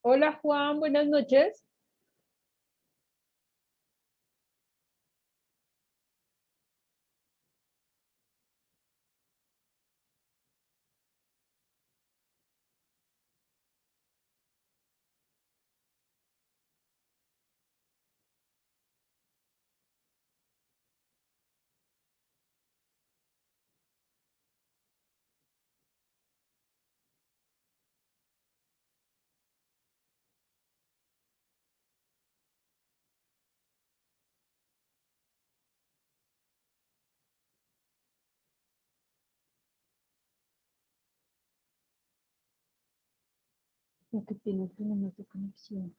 Hola Juan, buenas noches. Lo que tiene problemas de conexión.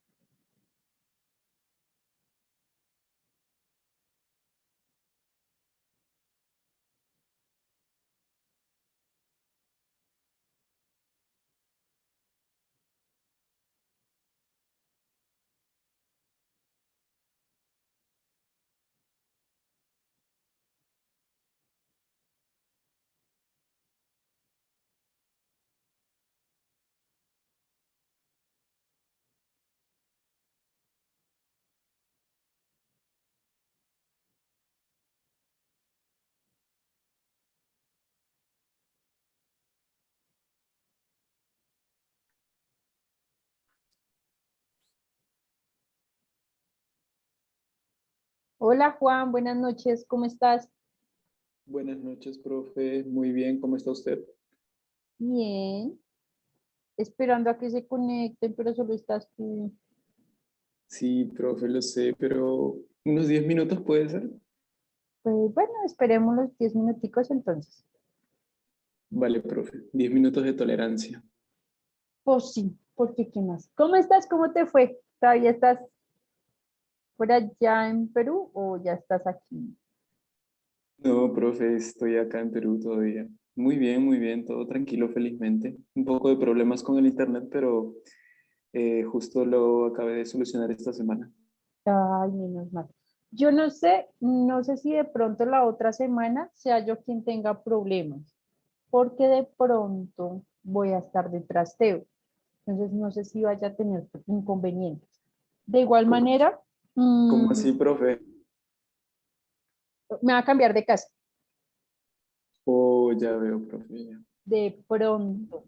Hola Juan, buenas noches, ¿cómo estás? Buenas noches, profe. Muy bien, ¿cómo está usted? Bien, esperando a que se conecten, pero solo estás tú. Sí, profe, lo sé, pero unos 10 minutos puede ser. Pues bueno, esperemos los 10 minuticos entonces. Vale, profe. 10 minutos de tolerancia. Pues sí, porque ¿qué más? ¿Cómo estás? ¿Cómo te fue? ¿Todavía estás por allá en Perú o ya estás aquí? No, profe, estoy acá en Perú todavía. Muy bien, todo tranquilo, felizmente. Un poco de problemas con el internet, pero justo lo acabé de solucionar esta semana. Ay, menos mal. Yo no sé si de pronto la otra semana sea yo quien tenga problemas, porque de pronto voy a estar de trasteo. Entonces no sé si vaya a tener inconvenientes. De igual ¿Cómo, manera, cómo así, profe? me va a cambiar de casa, Oh, ya veo, profe. Ya. de pronto.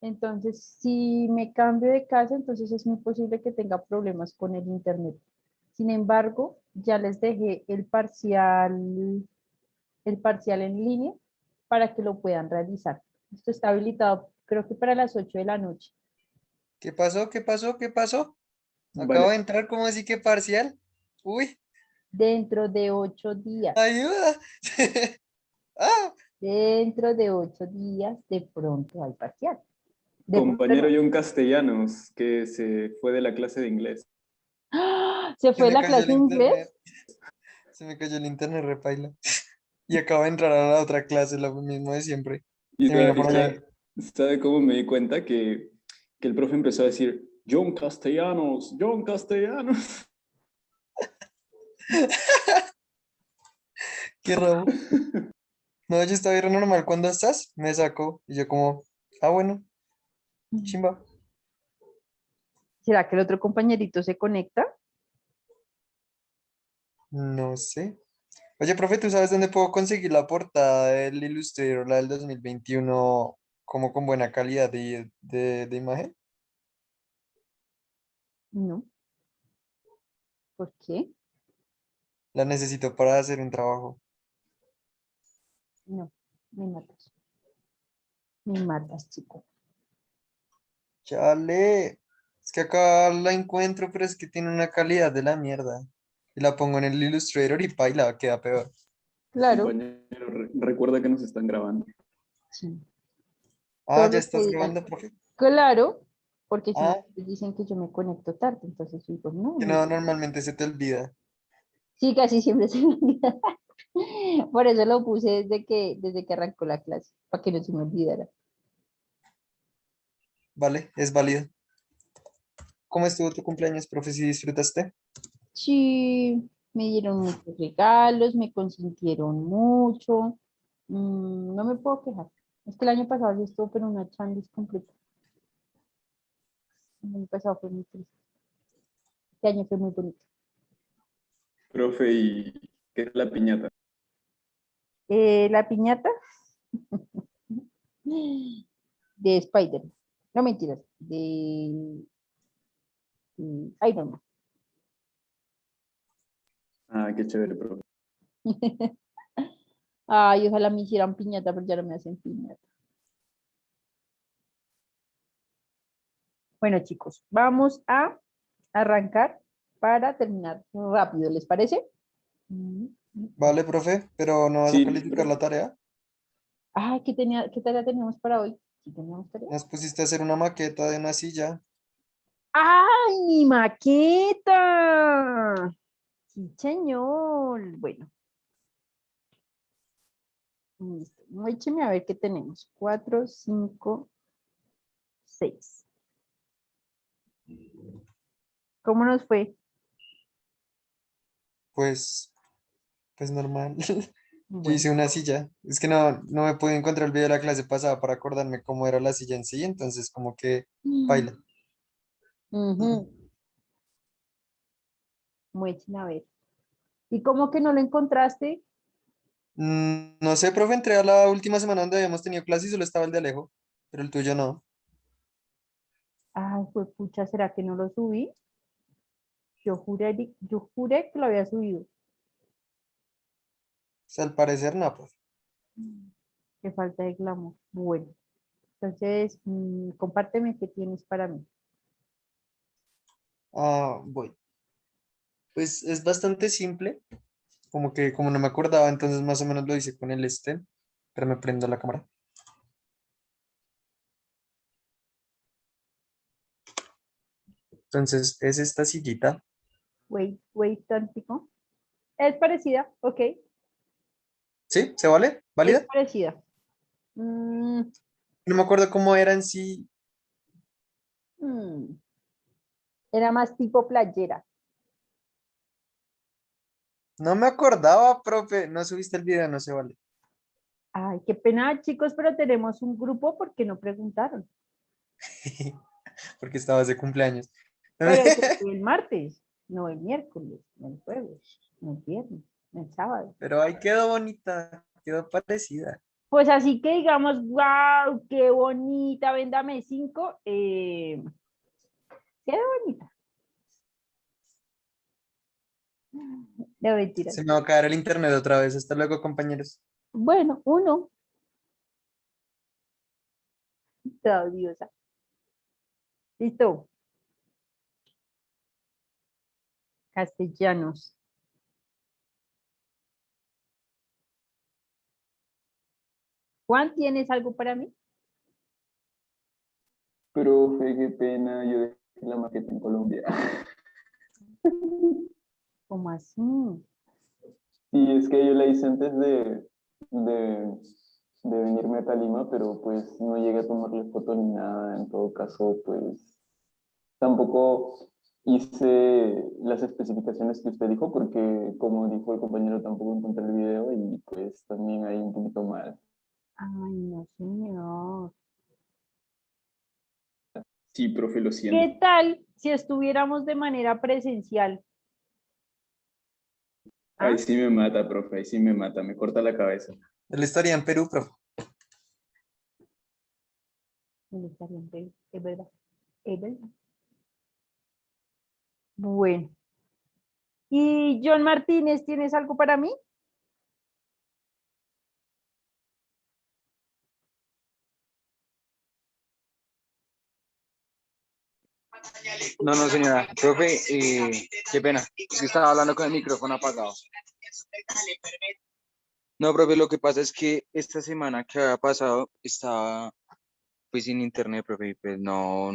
Entonces, si me cambio de casa, entonces es muy posible que tenga problemas con el internet. Sin embargo, ya les dejé el parcial en línea para que lo puedan realizar. Esto está habilitado, creo que para las 8 de la noche, ¿Qué pasó? ¿Qué pasó? ¿Qué pasó? Acabo Vale, de entrar, ¿cómo así que parcial? Uy, dentro de 8 días. ayuda. Ah, Dentro de 8 días, de pronto hay parcial. De pronto compañero no. John Castellanos, que se fue de la clase de inglés. ¡Ah! ¿Se se fue me la cayó clase el de internet. inglés? Se me cayó el internet, repaila. Y acabo de entrar a la otra clase, lo mismo de siempre. Y, Se me vino sabe, y por allá. sabe- sabe cómo me di cuenta que el profe empezó a decir, John Castellanos, John Castellanos. Qué rabo. No, yo estaba bien normal. ¿Cuándo estás? Me sacó. Y yo como, bueno, chimba. ¿Será que el otro compañerito se conecta? No sé. Oye, profe, ¿tú sabes dónde puedo conseguir la portada del Illustrator, la del 2021, como con buena calidad de imagen? No. ¿Por qué? La necesito para hacer un trabajo. No. Me matas. Me matas, chico. Chale. Es que acá la encuentro, pero es que tiene una calidad de la mierda. Y la pongo en el Illustrator y paila, queda peor. Claro. Compañero, recuerda que nos están grabando. Sí. Ah, Todo ya lo que estás digan. grabando, profe. Claro, porque si no, Ah, pues dicen que yo me conecto tarde. Entonces yo digo, no, que no. no, normalmente se te olvida. Sí, casi siempre se me olvida. Por eso lo puse desde que arrancó la clase, para que no se me olvidara. Vale, es válido. ¿Cómo estuvo tu cumpleaños, profe? ¿Si disfrutaste? Sí, me dieron muchos regalos, me consintieron mucho. No me puedo quejar. Es que el año pasado yo estuve pero una chandis completa. El año pasado fue muy triste. Este año fue muy bonito. Profe, ¿y qué es la piñata? La piñata de Spider. No mentiras. De Iron Man. Ah, qué chévere, profe. Ay, ojalá me hicieran piñata, pero ya no me hacen piñata. Bueno, chicos, vamos a arrancar para terminar rápido, ¿les parece? Vale, profe, pero no vas a Sí, calificar profe. la tarea. Ah, qué tarea teníamos para hoy? ¿Sí teníamos tarea? Nos pusiste a hacer una maqueta de una silla. ¡Ay, mi maqueta! Sí, señor. Bueno, listo. Écheme a ver qué tenemos. 4, 5, 6. ¿Cómo nos fue? Pues, pues normal. Yo Bueno. hice una silla. Es que no me pude encontrar el video de la clase pasada para acordarme cómo era la silla en sí, entonces como que baila. Ujú. Muécheme a ver. ¿Y cómo que no lo encontraste? No sé, profe, entré a la última semana donde habíamos tenido clase y solo estaba el de Alejo, pero el tuyo no. Ay, pues pucha, ¿será que no lo subí? Yo juré que lo había subido. Pues, al parecer no, profe. Qué falta de glamour. Bueno, entonces, compárteme qué tienes para mí. Ah, voy. Pues es bastante simple, como que como no me acordaba, entonces más o menos lo hice con el este, pero me prendo la cámara. Entonces es esta sillita. Wait, tántico. Es parecida, ok. ¿Sí? ¿Se vale? Es ¿Válida? parecida. Mm, No me acuerdo cómo era en sí. mm, Era más tipo playera. No me acordaba, profe. No subiste el video, no se vale. Ay, qué pena, chicos, pero tenemos un grupo porque no preguntaron. Porque estabas de cumpleaños. Pero yo fui el martes, no el miércoles, no el jueves, no el viernes, no el sábado. Pero ahí quedó bonita, quedó parecida. Pues así que digamos, wow, qué bonita, véndame 5. Qué bonita. De mentiras. Se me va a caer el internet otra vez. Hasta luego, compañeros. Bueno, uno, toda odiosa. Listo. Castellanos. Juan, ¿tienes algo para mí? Profe, qué pena, yo dejé la maqueta en Colombia. ¿Cómo así? Sí, es que yo la hice antes de, de venirme a Calima, pero pues no llegué a tomarle foto ni nada. En todo caso, pues tampoco hice las especificaciones que usted dijo, porque como dijo el compañero, tampoco encontré el video y pues también ahí un poquito mal. Ay, no, señor. Sí, profe, lo siento. ¿Qué tal si estuviéramos de manera presencial? Ahí ¿Ah? sí me mata, profe, ahí sí me mata, me corta la cabeza. Él estaría en Perú, profe. Él estaría en Perú, es verdad, es verdad. Bueno. ¿Y John Martínez, tienes algo para mí? No, no, señora. Profe, qué pena. Es que estaba hablando con el micrófono apagado. No, profe, lo que pasa es que esta semana que había pasado estaba pues sin internet, profe, y pues no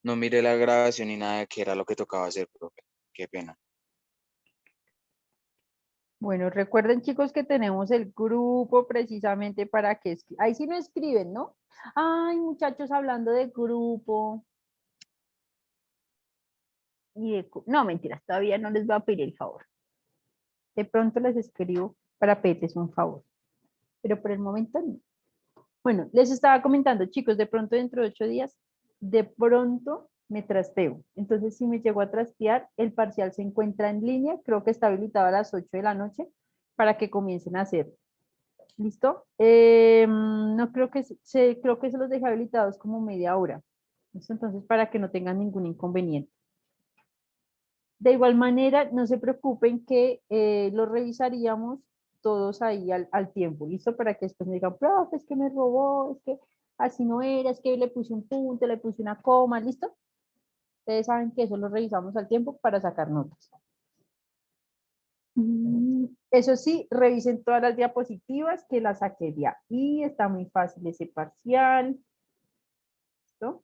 miré la grabación ni nada de qué era lo que tocaba hacer, profe. Qué pena. Bueno, recuerden chicos que tenemos el grupo precisamente para que ahí sí no escriben, ¿no? Ay, muchachos, hablando de grupo no, mentiras, todavía no les voy a pedir el favor. De pronto les escribo para pedirles un favor, pero por el momento no. Bueno, les estaba comentando, chicos, de pronto dentro de 8 días de pronto me trasteo. Entonces, si me llego a trastear, el parcial se encuentra en línea, creo que está habilitado a las 8 de la noche para que comiencen a hacer. ¿Listo? No creo que creo que se los dejé habilitados como media hora. ¿Listo? Entonces, para que no tengan ningún inconveniente. De igual manera, no se preocupen que lo revisaríamos todos ahí al tiempo, ¿listo? Para que después me digan, profe, es que me robó, es que así no era, es que le puse un punto, le puse una coma, ¿listo? Ustedes saben que eso lo revisamos al tiempo para sacar notas. Eso sí, revisen todas las diapositivas que las saqué de ahí, está muy fácil ese parcial. ¿Listo?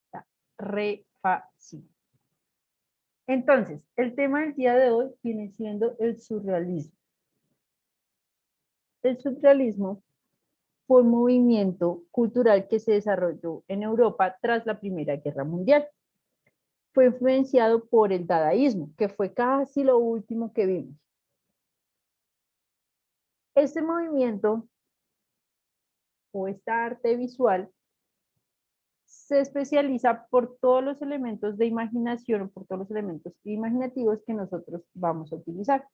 Está re fácil. Entonces, el tema del día de hoy viene siendo el surrealismo. El surrealismo fue un movimiento cultural que se desarrolló en Europa tras la Primera Guerra Mundial. Fue influenciado por el dadaísmo, que fue casi lo último que vimos. Este movimiento o esta arte visual se especializa por todos los elementos de imaginación, por todos los elementos imaginativos que nosotros vamos a utilizar.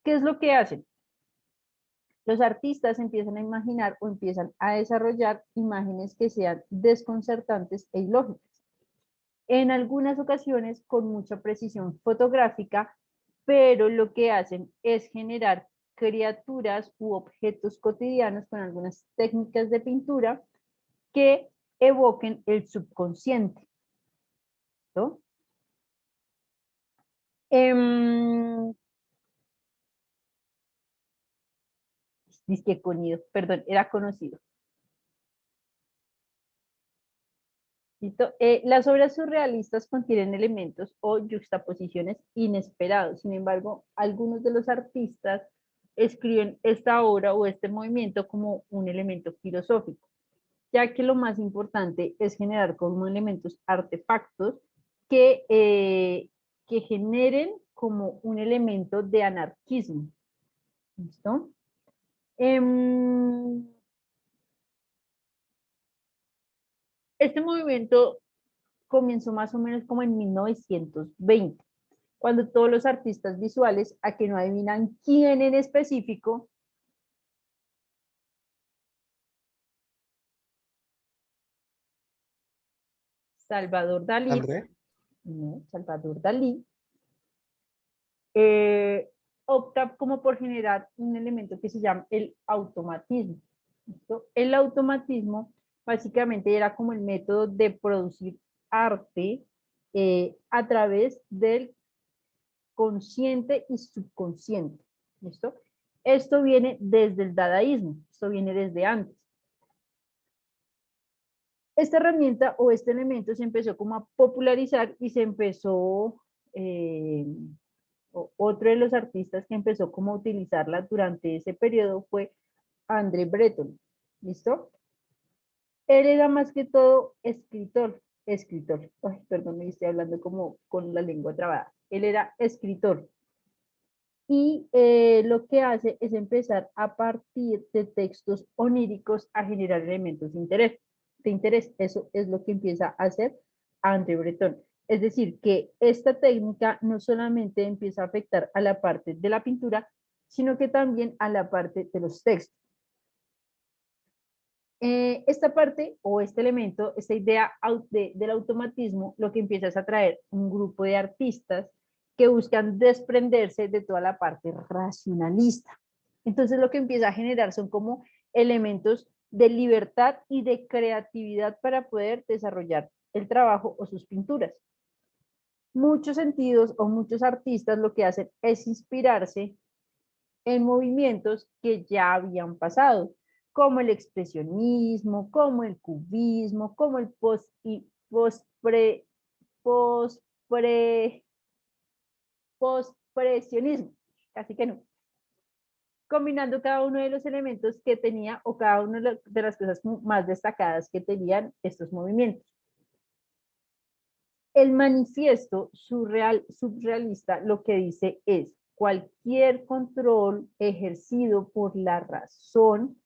¿Qué es lo que hacen? Los artistas empiezan a imaginar o empiezan a desarrollar imágenes que sean desconcertantes e ilógicas. En algunas ocasiones con mucha precisión fotográfica, pero lo que hacen es generar criaturas u objetos cotidianos con algunas técnicas de pintura que evoquen el subconsciente. ¿No? Disque conocido, perdón, era conocido. ¿Listo? Las obras surrealistas contienen elementos o yuxtaposiciones inesperados. Sin embargo, algunos de los artistas escriben esta obra o este movimiento como un elemento filosófico, ya que lo más importante es generar como elementos artefactos que generen como un elemento de anarquismo. ¿Listo? Este movimiento comenzó más o menos como en 1920, cuando todos los artistas visuales, a que no adivinan quién en específico, Salvador Dalí, André. no, Salvador Dalí, opta como por generar un elemento que se llama el automatismo. ¿Listo? El automatismo básicamente era como el método de producir arte a través del consciente y subconsciente. ¿Listo? Esto viene desde el dadaísmo, esto viene desde antes. Esta herramienta o este elemento se empezó como a popularizar y se empezó, otro de los artistas que empezó como a utilizarla durante ese periodo fue André Breton. ¿Listo? Él era más que todo escritor. Ay, perdón, me estoy hablando como con la lengua trabada. Él era escritor. Y lo que hace es empezar a partir de textos oníricos a generar elementos de interés. Eso es lo que empieza a hacer André Breton. Es decir, que esta técnica no solamente empieza a afectar a la parte de la pintura, sino que también a la parte de los textos. Esta parte o este elemento, esta idea del automatismo, lo que empieza es a traer un grupo de artistas que buscan desprenderse de toda la parte racionalista. Entonces lo que empieza a generar son como elementos de libertad y de creatividad para poder desarrollar el trabajo o sus pinturas. Muchos sentidos o muchos artistas lo que hacen es inspirarse en movimientos que ya habían pasado, como el expresionismo, como el cubismo, como el pospresionismo, casi que no, combinando cada uno de los elementos que tenía o cada una de las cosas más destacadas que tenían estos movimientos. El manifiesto surrealista lo que dice es: cualquier control ejercido por la razón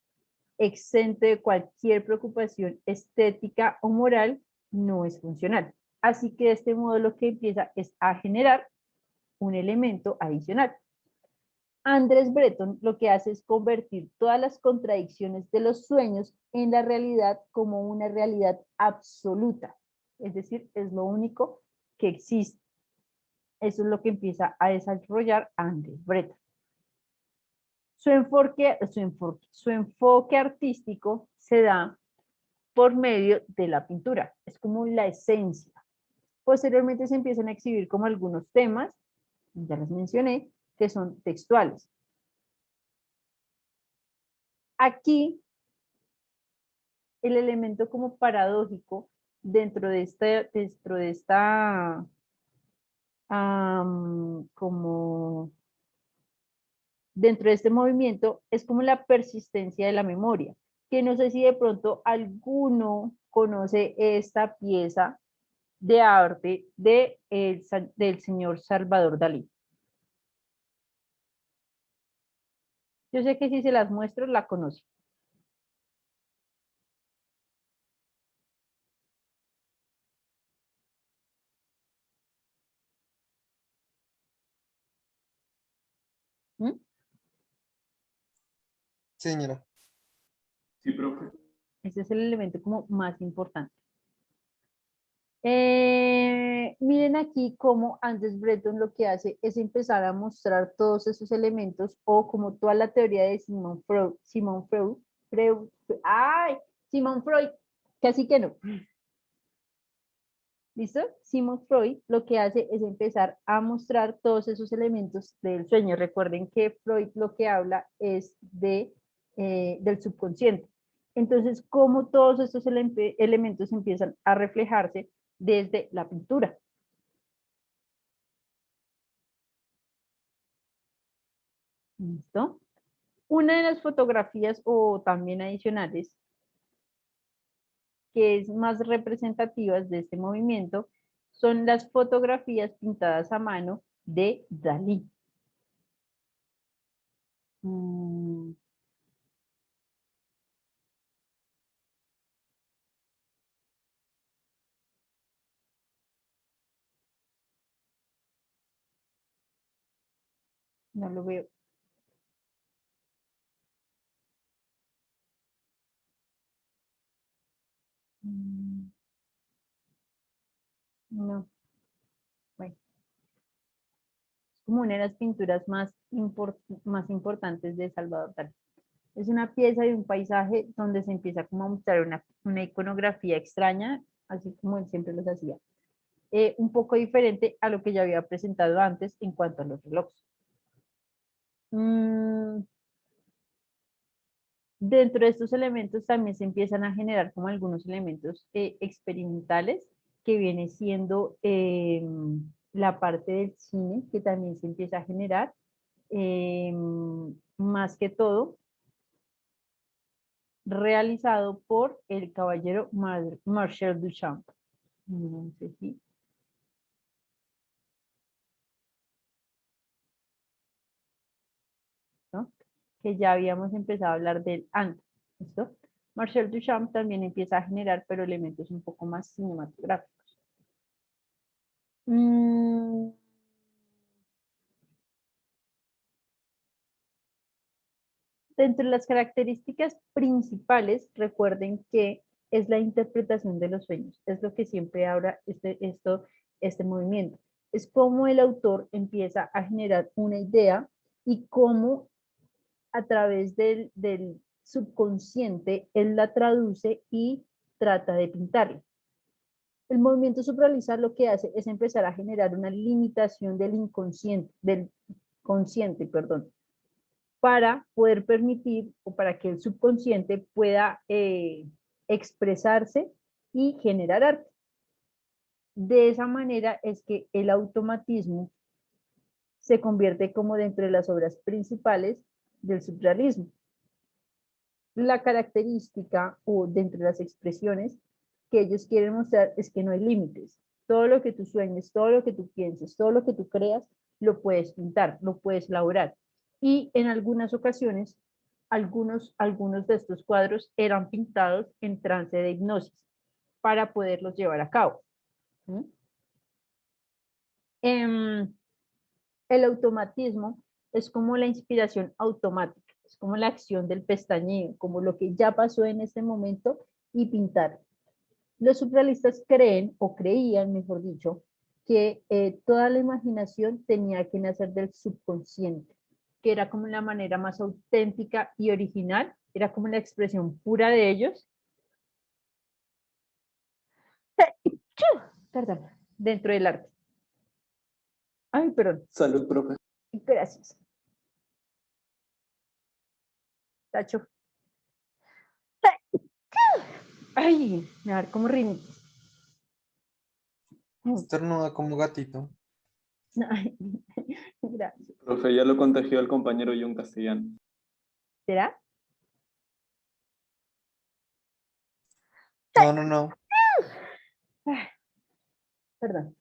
exento de cualquier preocupación estética o moral, no es funcional. Así que de este modo lo que empieza es a generar un elemento adicional. Andrés Breton lo que hace es convertir todas las contradicciones de los sueños en la realidad como una realidad absoluta. Es decir, es lo único que existe. Eso es lo que empieza a desarrollar Andrés Breton. Su enfoque artístico se da por medio de la pintura. Es como la esencia. Posteriormente se empiezan a exhibir como algunos temas, ya les mencioné, que son textuales. Aquí, el elemento como paradójico dentro de esta como dentro de este movimiento es como la persistencia de la memoria, que no sé si de pronto alguno conoce esta pieza de arte del señor Salvador Dalí. Yo sé que si se las muestro la conoce. ¿Mm? Sí, señora. Sí, profe. Ese es el elemento como más importante. Miren aquí cómo Andrés Breton lo que hace es empezar a mostrar todos esos elementos o como toda la teoría de Simón Freud, casi que no. ¿Listo? Sigmund Freud lo que hace es empezar a mostrar todos esos elementos del sueño. Recuerden que Freud lo que habla es del subconsciente. Entonces, cómo todos estos elementos empiezan a reflejarse desde la pintura. ¿Listo? Una de las fotografías o también adicionales que es más representativas de este movimiento son las fotografías pintadas a mano de Dalí. No lo veo. No, bueno, es como una de las pinturas más importantes de Salvador Dalí. Es una pieza de un paisaje donde se empieza como a mostrar una iconografía extraña, así como él siempre los hacía. Un poco diferente a lo que ya había presentado antes en cuanto a los relojes. Dentro de estos elementos también se empiezan a generar como algunos elementos experimentales que viene siendo la parte del cine que también se empieza a generar más que todo realizado por el caballero Marcel Duchamp. No sé si ¿no? Que ya habíamos empezado a hablar del antes. ¿Listo? Marcel Duchamp también empieza a generar, pero elementos un poco más cinematográficos. Dentro de las características principales, recuerden que es la interpretación de los sueños. Es lo que siempre habla este movimiento. Es cómo el autor empieza a generar una idea y cómo a través del subconsciente él la traduce y trata de pintarla. El movimiento suprarrealizar lo que hace es empezar a generar una limitación del consciente, perdón, para poder permitir o para que el subconsciente pueda expresarse y generar arte. De esa manera es que el automatismo se convierte como dentro de las obras principales del surrealismo. La característica o dentro de las expresiones que ellos quieren mostrar es que no hay límites. Todo lo que tú sueñes, todo lo que tú pienses, todo lo que tú creas, lo puedes pintar, lo puedes elaborar. Y en algunas ocasiones algunos de estos cuadros eran pintados en trance de hipnosis para poderlos llevar a cabo. ¿Mm? El automatismo es como la inspiración automática, es como la acción del pestañeo, como lo que ya pasó en ese momento y pintar. Los surrealistas creen, o creían, mejor dicho, que toda la imaginación tenía que nacer del subconsciente, que era como la manera más auténtica y original, era como la expresión pura de ellos, perdón, dentro del arte. Ay, perdón, Salud, profe. gracias. Tacho. Ay, me va a dar como rinitis. Estornuda como gatito. Ay, gracias. Profe, ya lo contagió el compañero John Castellano. ¿Será? No, no, no. Ay, perdón.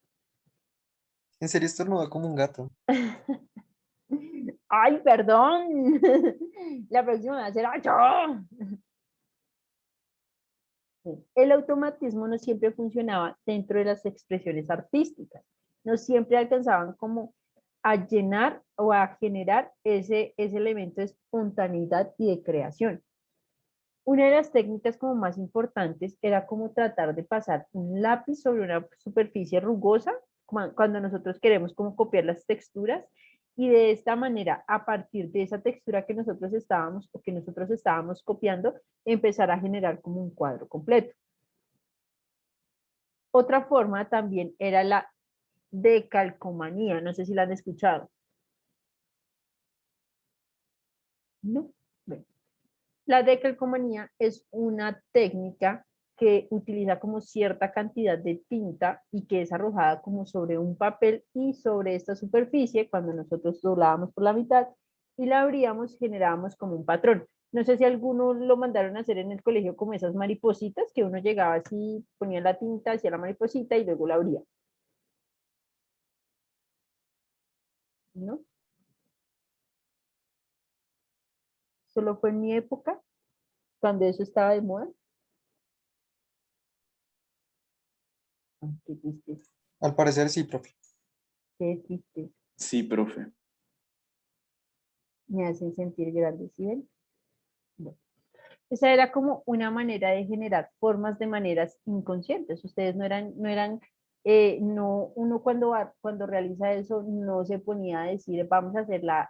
En serio estornuda como un gato. Ay, perdón. La próxima va a ser yo. El automatismo no siempre funcionaba dentro de las expresiones artísticas. No siempre alcanzaban como a llenar o a generar ese elemento de espontaneidad y de creación. Una de las técnicas como más importantes era como tratar de pasar un lápiz sobre una superficie rugosa, cuando nosotros queremos como copiar las texturas, y de esta manera, a partir de esa textura que nosotros estábamos copiando, empezar a generar como un cuadro completo. Otra forma también era la decalcomanía, no sé si la han escuchado. No. Bueno. La decalcomanía es una técnica que utiliza como cierta cantidad de tinta y que es arrojada como sobre un papel y sobre esta superficie, cuando nosotros doblábamos por la mitad y la abríamos, generábamos como un patrón. No sé si alguno lo mandaron a hacer en el colegio como esas maripositas, que uno llegaba así, ponía la tinta, hacía la mariposita y luego la abría. ¿No? Solo fue en mi época, cuando eso estaba de moda. Ay, qué triste, Al parecer sí, profe. qué triste. Sí, profe. Me hacen sentir grande, ¿sí ven? Bueno, esa era como una manera de generar formas de maneras inconscientes. Ustedes no, uno cuando realiza eso no se ponía a decir, vamos a hacer la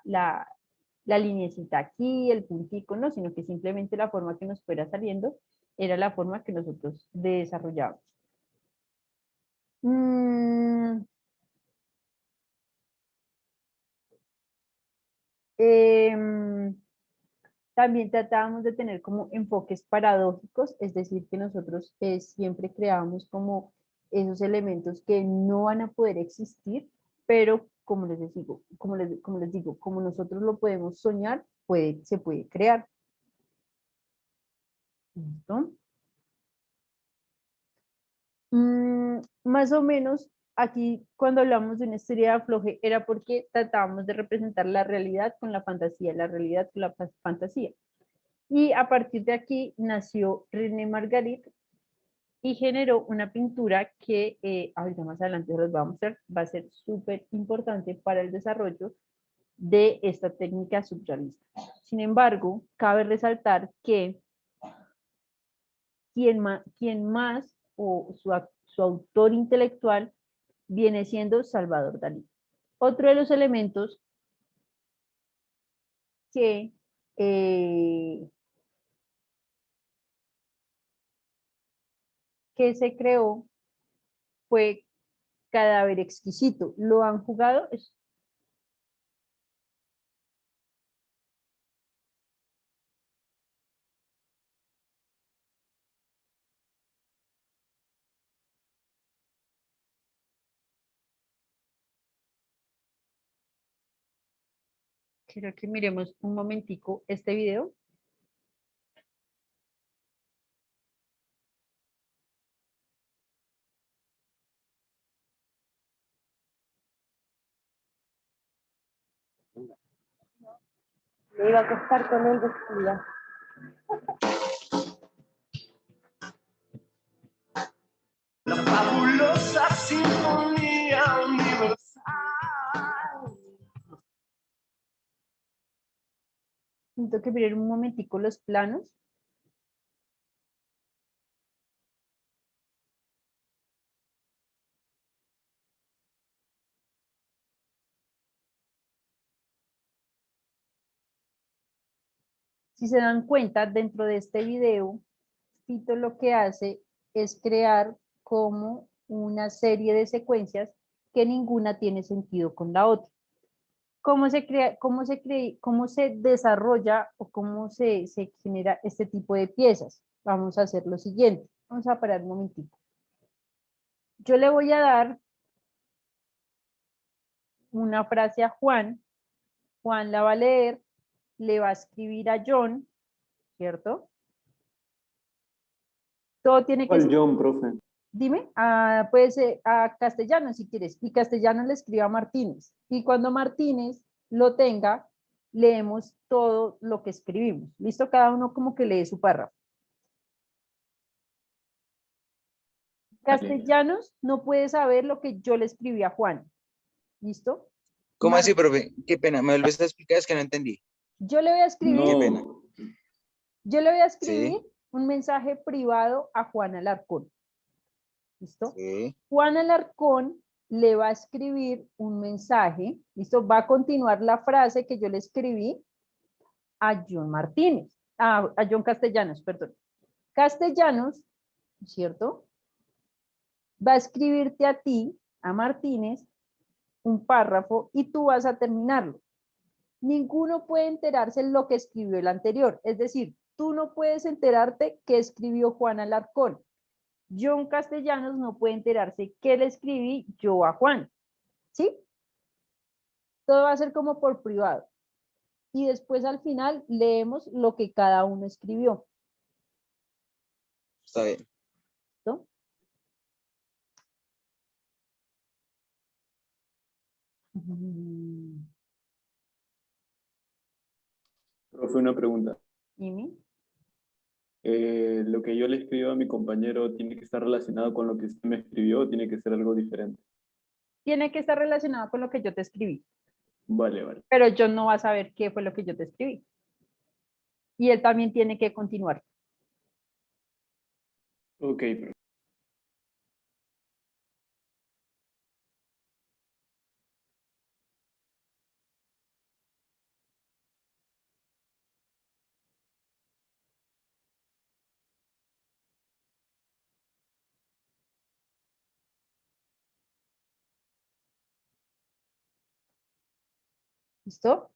linecita aquí, el puntico, no, sino que simplemente la forma que nos fuera saliendo era la forma que nosotros desarrollábamos. Mm, em, También tratábamos de tener como enfoques paradójicos, es decir, que nosotros siempre creábamos como esos elementos que no van a poder existir, pero como les digo, como nosotros lo podemos soñar, se puede crear. ¿Listo? Más o menos aquí cuando hablamos de una historia de afloje era porque tratábamos de representar la realidad con la fantasía, la realidad con la fantasía. Y a partir de aquí nació René Margarit y generó una pintura que ahorita más adelante se los voy a mostrar, va a ser súper importante para el desarrollo de esta técnica surrealista. Sin embargo, cabe resaltar que quien más o su autor intelectual viene siendo Salvador Dalí. Otro de los elementos que que se creó fue Cadáver Exquisito. ¿Lo han jugado? Quiero que miremos un momentico este video. Le iba a costar con el vestido. La fabulosa sinfonía universal. Siento que mirar un momentico los planos. Si se dan cuenta, dentro de este video, Tito lo que hace es crear como una serie de secuencias que ninguna tiene sentido con la otra. ¿Cómo se crea, cómo se desarrolla o cómo se genera este tipo de piezas? Vamos a hacer lo siguiente. Vamos a parar un momentito. Yo le voy a dar una frase a Juan. Juan la va a leer, le va a escribir a John, ¿cierto? Todo tiene que ¿Cuál ser, John, profe? dime, puede ser a Castellano si quieres, y Castellano le escribe a Martínez. Y cuando Martínez lo tenga, leemos todo lo que escribimos. ¿Listo? Cada uno como que lee su párrafo. Castellanos no puede saber lo que yo le escribí a Juan. ¿Listo? ¿Cómo así, profe? Qué pena, me vuelves a explicar, es que no entendí. Yo le voy a escribir, Qué pena. No, yo le voy a escribir Sí, un mensaje privado a Juan Alarcón. ¿Listo? sí, Juan Alarcón le va a escribir un mensaje, ¿listo? Va a continuar la frase que yo le escribí a John Martínez, a John Castellanos, perdón. Castellanos, ¿cierto? Va a escribirte a ti, a Martínez, un párrafo y tú vas a terminarlo. Ninguno puede enterarse en lo que escribió el anterior, es decir, tú no puedes enterarte qué escribió Juan Alarcón. John Castellanos no puede enterarse qué le escribí yo a Juan, ¿sí? Todo va a ser como por privado. Y después al final leemos lo que cada uno escribió. está bien. ¿Listo? profe, una pregunta. Dime. ¿Lo que yo le escribo a mi compañero tiene que estar relacionado con lo que usted me escribió o tiene que ser algo diferente? Tiene que estar relacionado con lo que yo te escribí, Vale, vale. pero yo no va a saber qué fue lo que yo te escribí. Y él también tiene que continuar. Ok, profe. ¿Listo?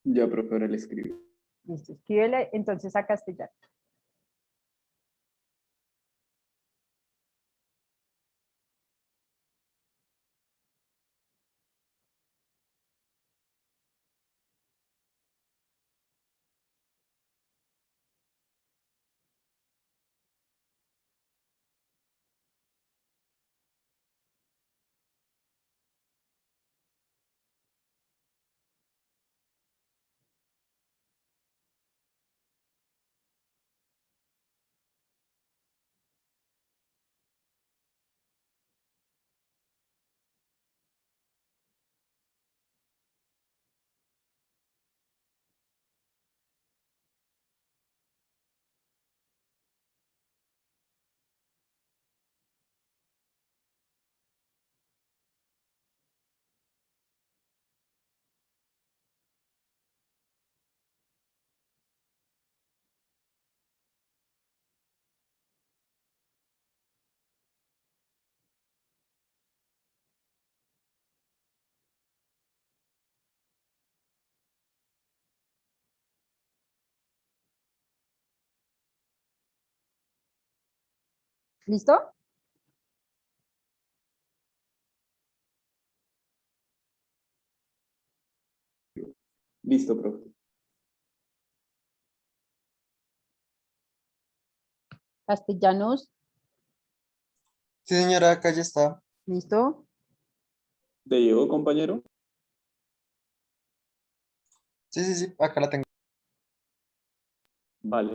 Ya, profe, ahora le escribo. Listo. Escríbele entonces a Castellano. ¿Listo? Listo, profe. Castellanos. Sí, señora, acá ya está. ¿Listo? ¿Te llegó, compañero? Sí, sí, sí, acá la tengo. Vale.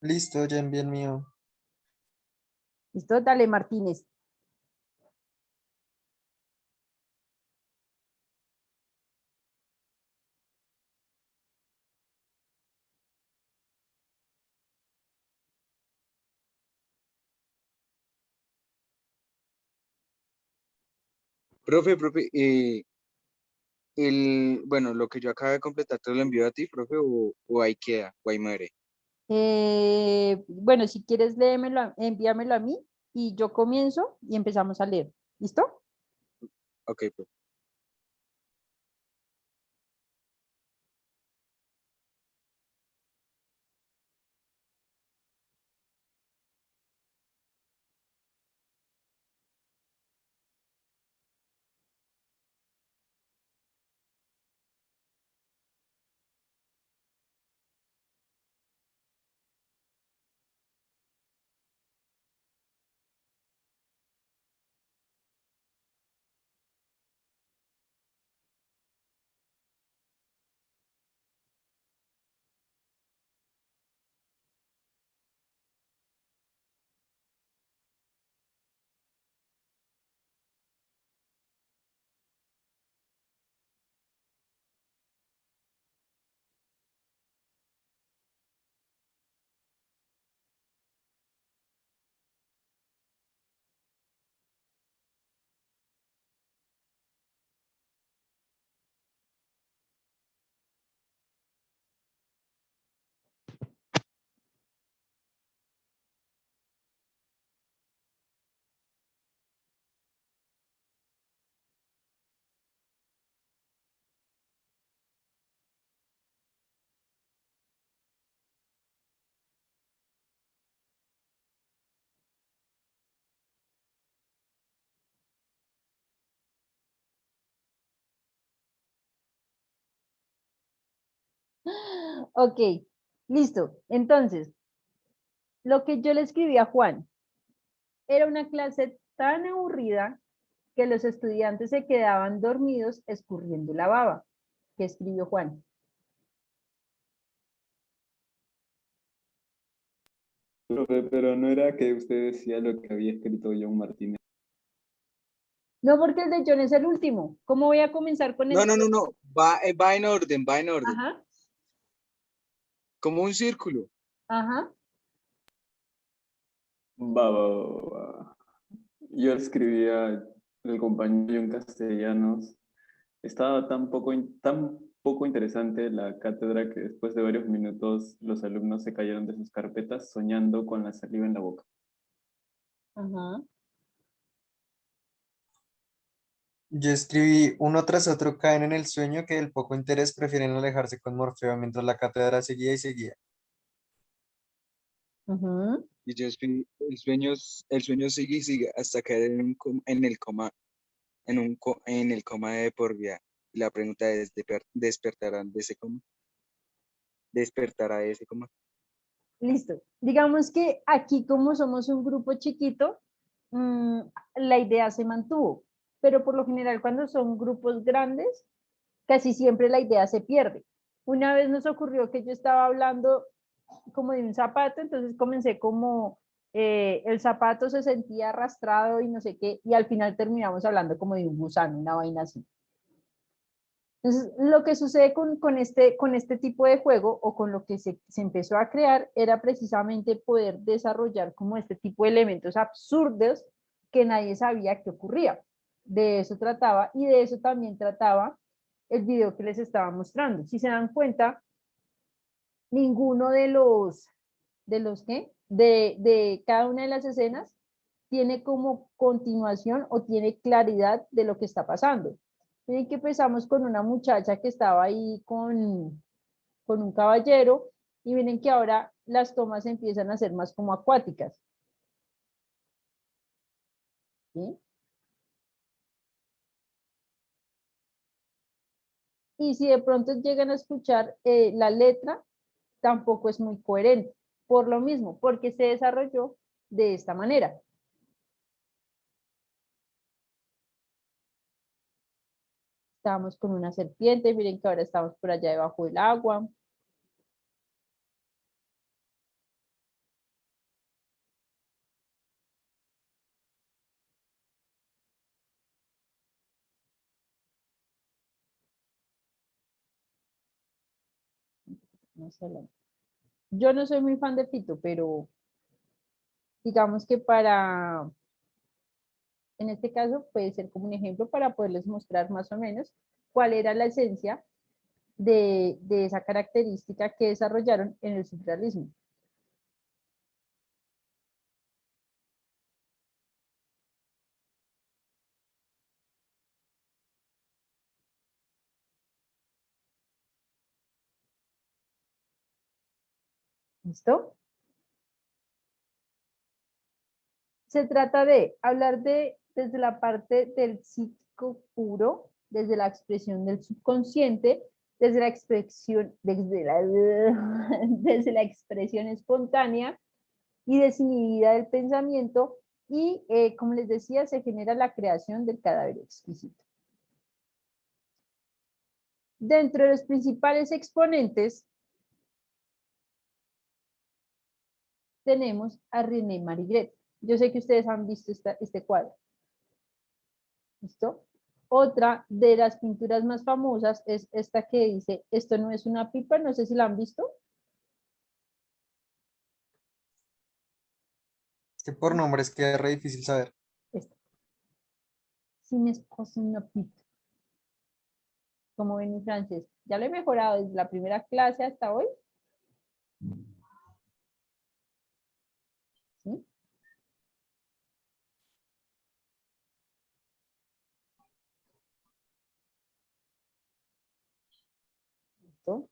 Listo, ya envié el mío. ¿Listo? Dale, Martínez. Profe, bueno, lo que yo acabo de completar, ¿te lo envío a ti, profe, o ahí queda, o ahí muere? Bueno, si quieres, léemelo, envíamelo a mí y yo comienzo y empezamos a leer. ¿Listo? Ok, profe. Ok, listo. Entonces, lo que yo le escribí a Juan era una clase tan aburrida que los estudiantes se quedaban dormidos escurriendo la baba. ¿Qué escribió Juan? Profe, pero no era que usted decía lo que había escrito John Martínez. No, porque el de John es el último. ¿Cómo voy a comenzar con el... No, va en orden, va en orden. Ajá, Como un círculo. ajá. Va. Yo escribía el compañero en castellanos. Estaba tan poco interesante la cátedra que después de varios minutos los alumnos se cayeron de sus carpetas soñando con la saliva en la boca. Ajá. Yo escribí uno tras otro caen en el sueño que del poco interés prefieren alejarse con Morfeo mientras la cátedra seguía y seguía. Ujú. Y yo el sueño sigue y sigue hasta caer en el coma, en el coma de por vida. Y la pregunta es, ¿despertarán de ese coma? ¿Despertará de ese coma? Listo. Digamos que aquí, como somos un grupo chiquito, mm, la idea se mantuvo, pero por lo general cuando son grupos grandes, casi siempre la idea se pierde. Una vez nos ocurrió que yo estaba hablando como de un zapato, entonces comencé como el zapato se sentía arrastrado y no sé qué, y al final terminamos hablando como de un gusano, una vaina así. Entonces, lo que sucede con este tipo de juego o con lo que se empezó a crear era precisamente poder desarrollar como este tipo de elementos absurdos que nadie sabía que ocurría. De eso trataba y de eso también trataba el video que les estaba mostrando. Si se dan cuenta, ninguno de cada una de las escenas tiene como continuación o tiene claridad de lo que está pasando. Miren que empezamos con una muchacha que estaba ahí con un caballero y miren que ahora las tomas empiezan a ser más como acuáticas. ¿Sí? Y si de pronto llegan a escuchar la letra, tampoco es muy coherente. Por lo mismo, porque se desarrolló de esta manera. Estábamos con una serpiente, miren que ahora estamos por allá debajo del agua. No sé, yo no soy muy fan de Fito, pero digamos que en este caso puede ser como un ejemplo para poderles mostrar más o menos cuál era la esencia de esa característica que desarrollaron en el surrealismo. ¿Listo? Se trata de hablar desde la parte del psíquico puro, desde la expresión del subconsciente, desde la expresión, desde la expresión espontánea y desinhibida del pensamiento y, como les decía, se genera la creación del cadáver exquisito. Dentro de los principales exponentes tenemos a René Magritte. Yo sé que ustedes han visto este cuadro. ¿Listo? Otra de las pinturas más famosas es esta que dice, esto no es una pipa, no sé si la han visto. Es que por nombres queda re difícil saber. Esta. Si me es una pipa. Como ven en francés. Ya lo he mejorado desde la primera clase hasta hoy. ¿Sí? ¿Listo?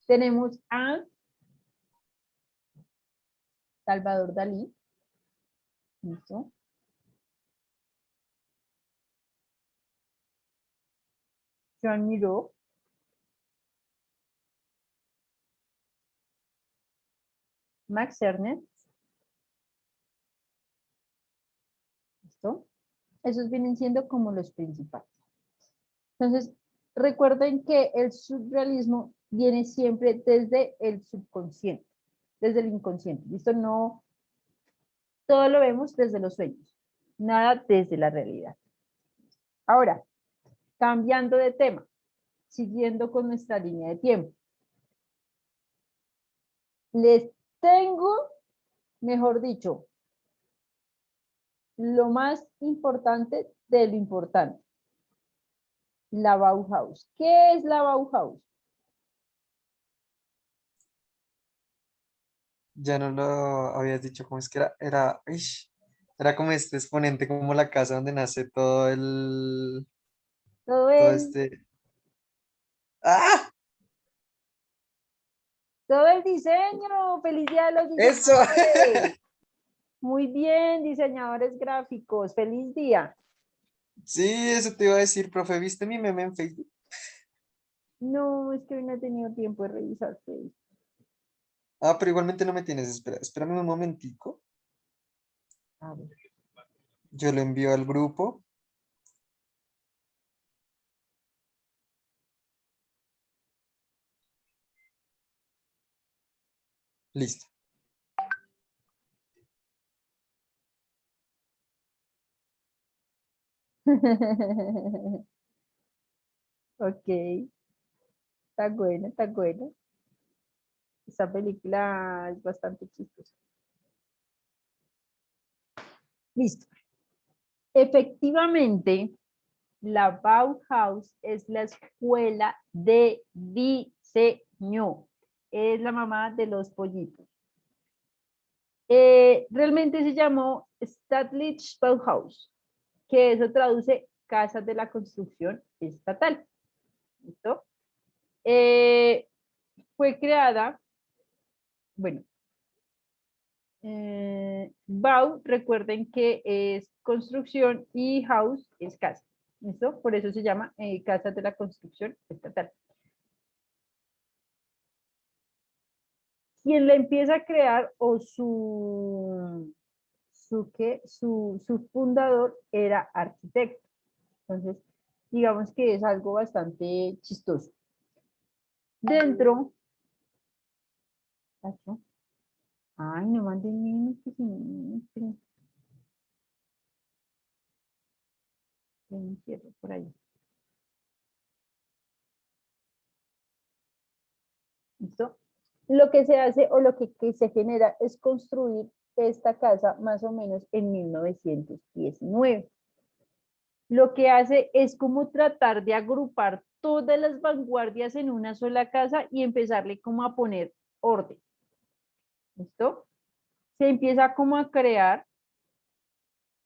Tenemos a Salvador Dalí. ¿Listo? Joan Miró. Max Ernst. ¿Listo? Esos vienen siendo como los principales. Entonces, recuerden que el surrealismo viene siempre desde el subconsciente, desde el inconsciente. ¿Listo? No, todo lo vemos desde los sueños, nada desde la realidad. Ahora, cambiando de tema, siguiendo con nuestra línea de tiempo. Les tengo, mejor dicho, lo más importante de lo importante. La Bauhaus. ¿Qué es la Bauhaus? Ya no lo habías dicho, ¿cómo es que era? Era como este exponente, como la casa donde nace Todo todo el, este. ¡Ah! todo el diseño. ¡Feliz día de los ¡Eso! diseñadores! Muy bien, diseñadores gráficos. ¡Feliz día! Sí, eso te iba a decir, profe, ¿viste mi meme en Facebook? No, es que hoy no he tenido tiempo de revisar Facebook. Ah, pero igualmente no me tienes, espérame un momentico. A ver. Yo lo envío al grupo. Listo. Ok, está bueno, está bueno. Esta película es bastante chistosa. Listo. Efectivamente, la Bauhaus es la escuela de diseño. Es la mamá de los pollitos. Realmente se llamó Staatliche Bauhaus, que eso traduce Casas de la Construcción Estatal. ¿Listo? Fue creada, bueno, Bau, recuerden que es construcción y house es casa. ¿Listo? Por eso se llama Casas de la Construcción Estatal. Quien la empieza a crear o su fundador era arquitecto. Entonces, digamos que es algo bastante chistoso. Dentro, ay, no manden niños que si no, me encierro por ahí. ¿Listo? Lo que se hace o lo que se genera es construir esta casa más o menos en 1919. Lo que hace es como tratar de agrupar todas las vanguardias en una sola casa y empezarle como a poner orden. ¿Listo? Se empieza como a crear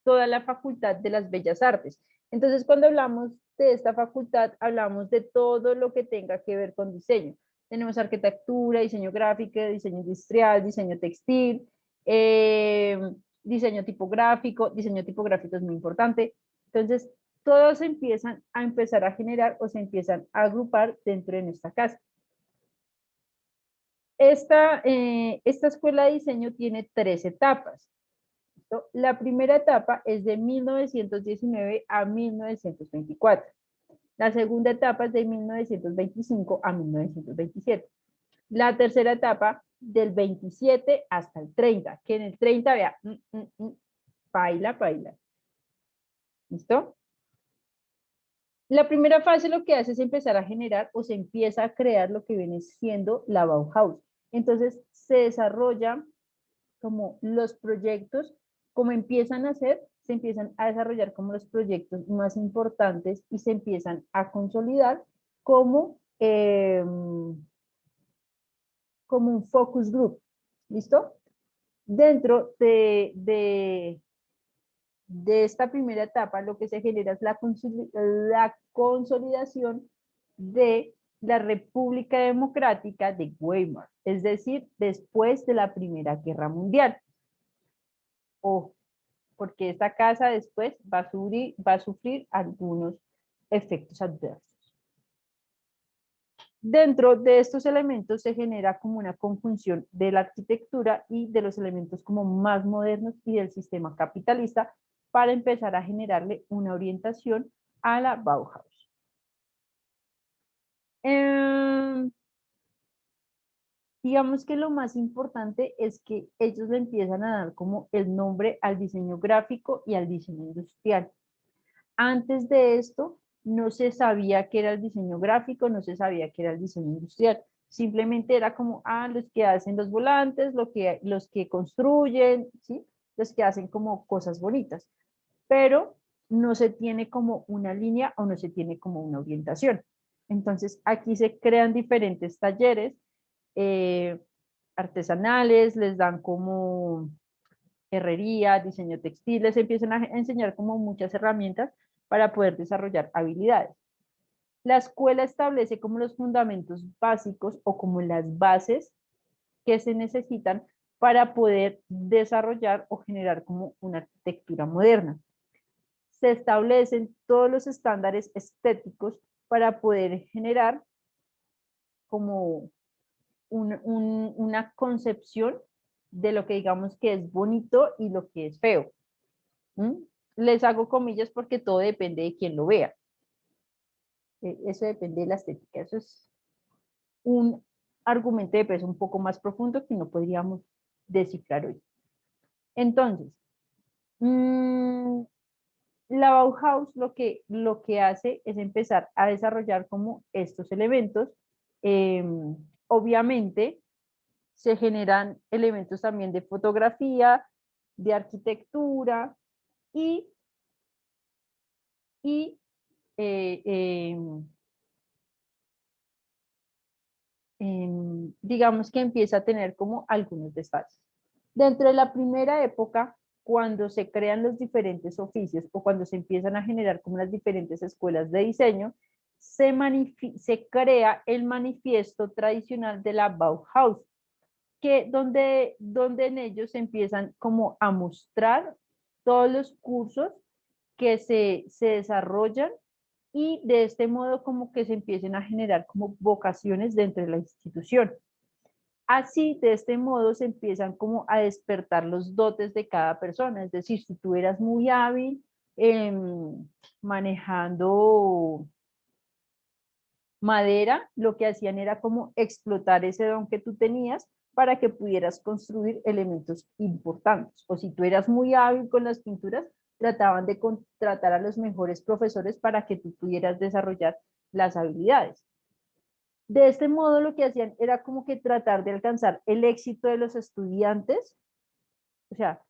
toda la Facultad de las Bellas Artes. Entonces, cuando hablamos de esta facultad, hablamos de todo lo que tenga que ver con diseño. Tenemos arquitectura, diseño gráfico, diseño industrial, diseño textil, diseño tipográfico. Diseño tipográfico es muy importante. Entonces, todos empiezan a generar o se empiezan a agrupar dentro de nuestra casa. Esta escuela de diseño tiene 3 etapas. La primera etapa es de 1919 a 1924. La segunda etapa es de 1925 a 1927. La tercera etapa del 27 hasta el 30, que en el 30 vea, baila. ¿Listo? La primera fase lo que hace es empezar a generar o se empieza a crear lo que viene siendo la Bauhaus. Entonces se desarrolla como los proyectos, como empiezan a hacer, se empiezan a desarrollar como los proyectos más importantes y se empiezan a consolidar como, como un focus group. ¿Listo? Dentro de esta primera etapa, lo que se genera es la consolidación de la República Democrática de Weimar, es decir, después de la Primera Guerra Mundial. Ojo, porque esta casa después va a sufrir algunos efectos adversos. Dentro de estos elementos se genera como una conjunción de la arquitectura y de los elementos como más modernos y del sistema capitalista para empezar a generarle una orientación a la Bauhaus. Digamos que lo más importante es que ellos le empiezan a dar como el nombre al diseño gráfico y al diseño industrial. Antes de esto, no se sabía qué era el diseño gráfico, no se sabía qué era el diseño industrial. Simplemente era como, los que hacen los volantes, los que construyen, ¿sí? Los que hacen como cosas bonitas. Pero no se tiene como una línea o no se tiene como una orientación. Entonces, aquí se crean diferentes talleres artesanales, les dan como herrería, diseño textil, les empiezan a enseñar como muchas herramientas para poder desarrollar habilidades. La escuela establece como los fundamentos básicos o como las bases que se necesitan para poder desarrollar o generar como una arquitectura moderna. Se establecen todos los estándares estéticos para poder generar como una concepción de lo que digamos que es bonito y lo que es feo. Les hago comillas porque todo depende de quien lo vea. Eso depende de la estética. Eso es argumento de peso un poco más profundo que no podríamos descifrar hoy. Entonces, la Bauhaus lo que hace es empezar a desarrollar como estos elementos. Obviamente, se generan elementos también de fotografía, de arquitectura y eh, digamos que empieza a tener como algunos desfases. Dentro de la primera época, cuando se crean los diferentes oficios o cuando se empiezan a generar como las diferentes escuelas de diseño, se crea el manifiesto tradicional de la Bauhaus, que donde en ellos empiezan como a mostrar todos los cursos que se desarrollan y de este modo como que se empiecen a generar como vocaciones dentro de la institución. Así, de este modo, se empiezan como a despertar los dotes de cada persona. Es decir, si tú eras muy hábil manejando madera, lo que hacían era como explotar ese don que tú tenías para que pudieras construir elementos importantes. O si tú eras muy hábil con las pinturas, trataban de contratar a los mejores profesores para que tú pudieras desarrollar las habilidades. De este modo lo que hacían era como que tratar de alcanzar el éxito de los estudiantes, o sea,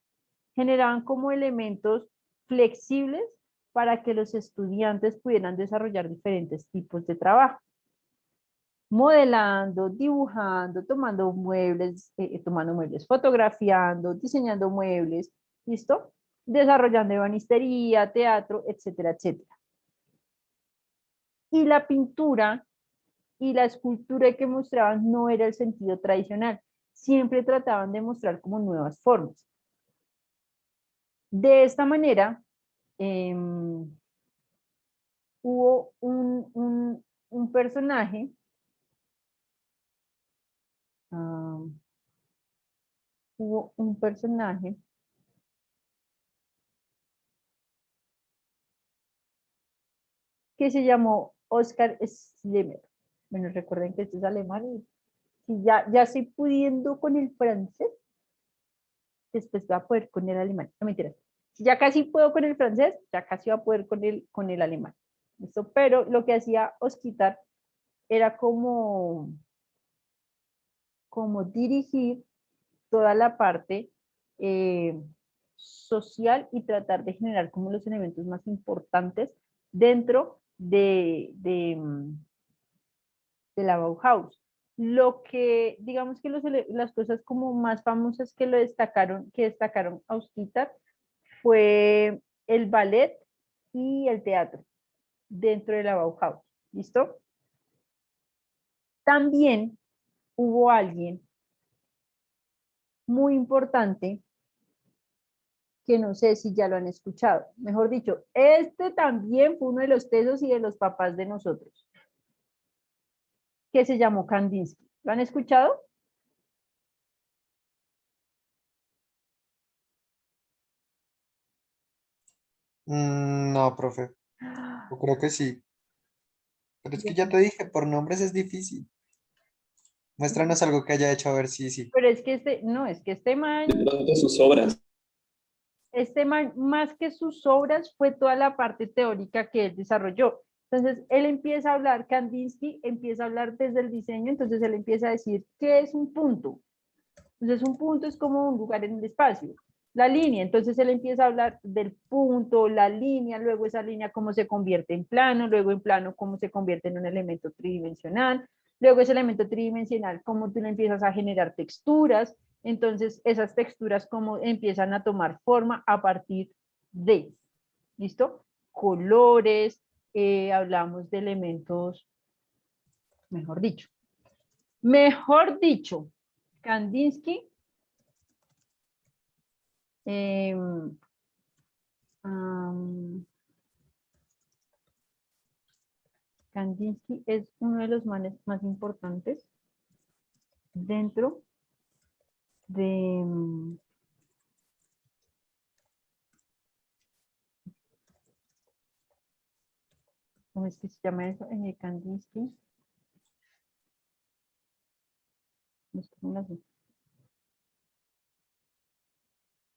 generaban como elementos flexibles para que los estudiantes pudieran desarrollar diferentes tipos de trabajo. Modelando, dibujando, tomando muebles, fotografiando, diseñando muebles, ¿listo? Desarrollando ebanistería, teatro, etcétera, etcétera. Y la pintura y la escultura que mostraban no era el sentido tradicional, siempre trataban de mostrar como nuevas formas. De esta manera, hubo un personaje, hubo un personaje que se llamó Oscar Schlemmer. Bueno, recuerden que este es alemán y si ya estoy pudiendo con el francés, después voy a poder con el alemán. No, mentiras. Si ya casi puedo con el francés, ya casi voy a poder con el alemán. ¿Listo? Pero lo que hacía Osquitar era como dirigir toda la parte social y tratar de generar como los elementos más importantes dentro de la Bauhaus. Lo que, digamos que las cosas como más famosas que destacaron a Osquitar fue el ballet y el teatro dentro de la Bauhaus. ¿Listo? También hubo alguien muy importante que no sé si ya lo han escuchado. Mejor dicho, este también fue uno de los tesos y de los papás de nosotros, que se llamó Kandinsky. ¿Lo han escuchado? No, profe. Yo creo que sí. Pero es que ya te dije, por nombres es difícil. Muéstranos algo que haya hecho a ver si sí. Pero es que este De man, pronto sus obras. más que sus obras, fue toda la parte teórica que él desarrolló. Entonces, él empieza a hablar, Kandinsky empieza a hablar desde el diseño, entonces él empieza a decir, ¿qué es un punto? Entonces, un punto es como un lugar en el espacio. La línea, entonces él empieza a hablar del punto, la línea, luego esa línea cómo se convierte en plano, luego en plano cómo se convierte en un elemento tridimensional, luego ese elemento tridimensional cómo tú le empiezas a generar texturas, entonces esas texturas cómo empiezan a tomar forma a partir de, ¿listo? Colores, hablamos de elementos, mejor dicho, Kandinsky Kandinsky es uno de los manes más importantes dentro de, ¿cómo es que se llama eso? En el Kandinsky. Busquémoslo así.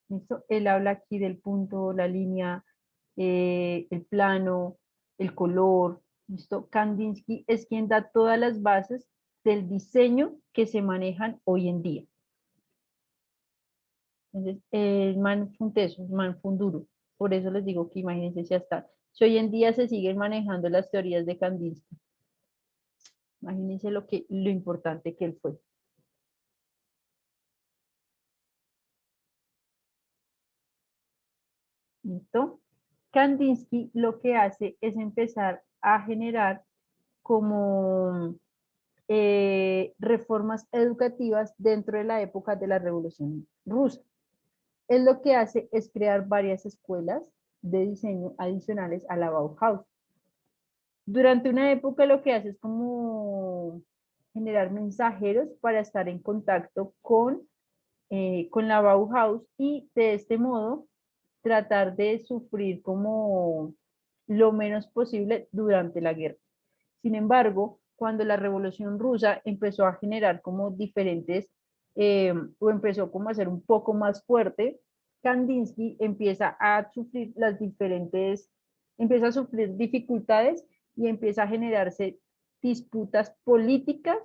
¿Listo? Él habla aquí del punto, la línea, el plano, el color. ¿Listo? Kandinsky es quien da todas las bases del diseño que se manejan hoy en día. Entonces, el man fue un teso, el man fue un duro. Por eso les digo que imagínense si hasta si hoy en día se siguen manejando las teorías de Kandinsky. Imagínense lo importante que él fue. ¿Listo? Kandinsky lo que hace es empezar a generar como reformas educativas dentro de la época de la Revolución Rusa. Él lo que hace es crear varias escuelas de diseño adicionales a la Bauhaus. Durante una época lo que hace es como generar mensajeros para estar en contacto con la Bauhaus y de este modo tratar de sufrir como lo menos posible durante la guerra. Sin embargo, cuando la Revolución Rusa empezó a generar como diferentes, o empezó como a ser un poco más fuerte, Kandinsky empieza a sufrir empieza a sufrir dificultades y empieza a generarse disputas políticas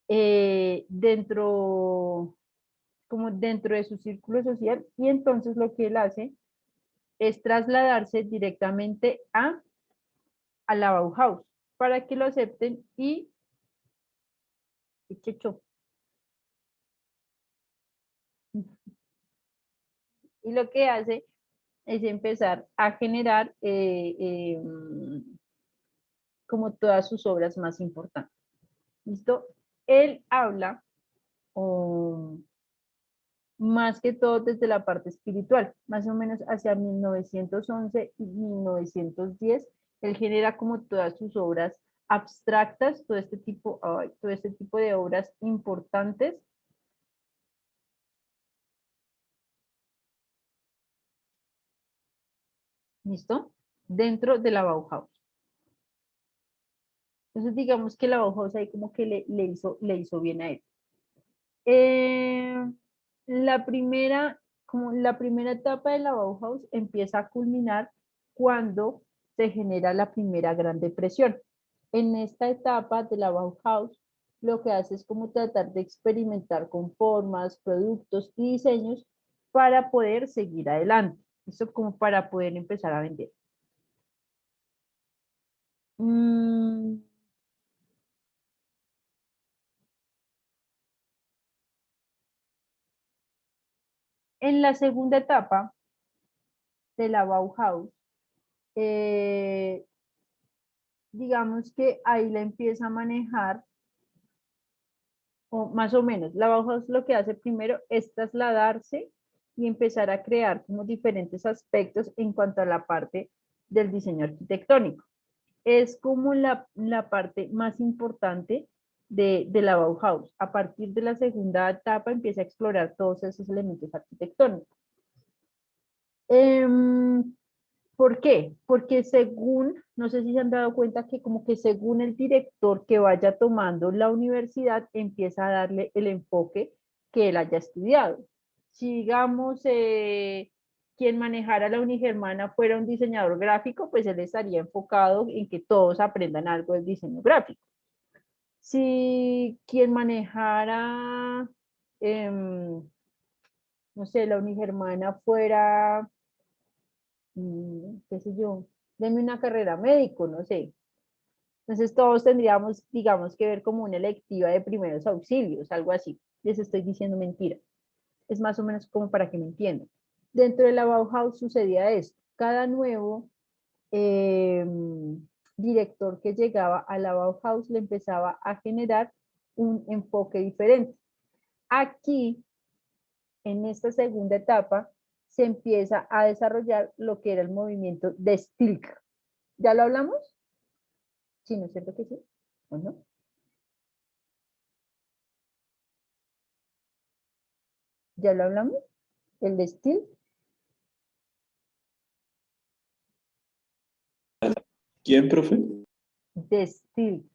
dentro de su círculo social, y entonces lo que él hace es trasladarse directamente a la Bauhaus para que lo acepten y lo que hace es empezar a generar como todas sus obras más importantes. ¿Listo? Él habla más que todo desde la parte espiritual, más o menos hacia 1911 y 1910, él genera como todas sus obras abstractas, todo este tipo de obras importantes. ¿Listo? Dentro de la Bauhaus. Entonces digamos que la Bauhaus ahí como que le hizo bien a él. La primera etapa de la Bauhaus empieza a culminar cuando se genera la primera Gran Depresión. En esta etapa de la Bauhaus, lo que hace es como tratar de experimentar con formas, productos y diseños para poder seguir adelante. Esto como para poder empezar a vender. En la segunda etapa de la Bauhaus, digamos que ahí la empieza a manejar, o más o menos, la Bauhaus lo que hace primero es trasladarse y empezar a crear como diferentes aspectos en cuanto a la parte del diseño arquitectónico. Es como la parte más importante de la Bauhaus. A partir de la segunda etapa empieza a explorar todos esos elementos arquitectónicos. ¿Por qué? Porque según, no sé si se han dado cuenta que como que según el director que vaya tomando la universidad, empieza a darle el enfoque que él haya estudiado. Si digamos, quien manejara la Unigermana fuera un diseñador gráfico, pues él estaría enfocado en que todos aprendan algo del diseño gráfico. Si quien manejara, no sé, la Unigermana fuera qué sé yo, denme una carrera médico, no sé. Entonces todos tendríamos, digamos, que ver como una electiva de primeros auxilios, algo así. Les estoy diciendo mentira. Es más o menos como para que me entiendan. Dentro de la Bauhaus sucedía esto. Cada nuevo director que llegaba a la Bauhaus le empezaba a generar un enfoque diferente. Aquí, en esta segunda etapa, se empieza a desarrollar lo que era el movimiento de Stilk. ¿Ya lo hablamos? Sí, ¿no es cierto que sí? ¿O no? ¿Ya lo hablamos? ¿El de Stilk? ¿Quién, profe? De Stilk.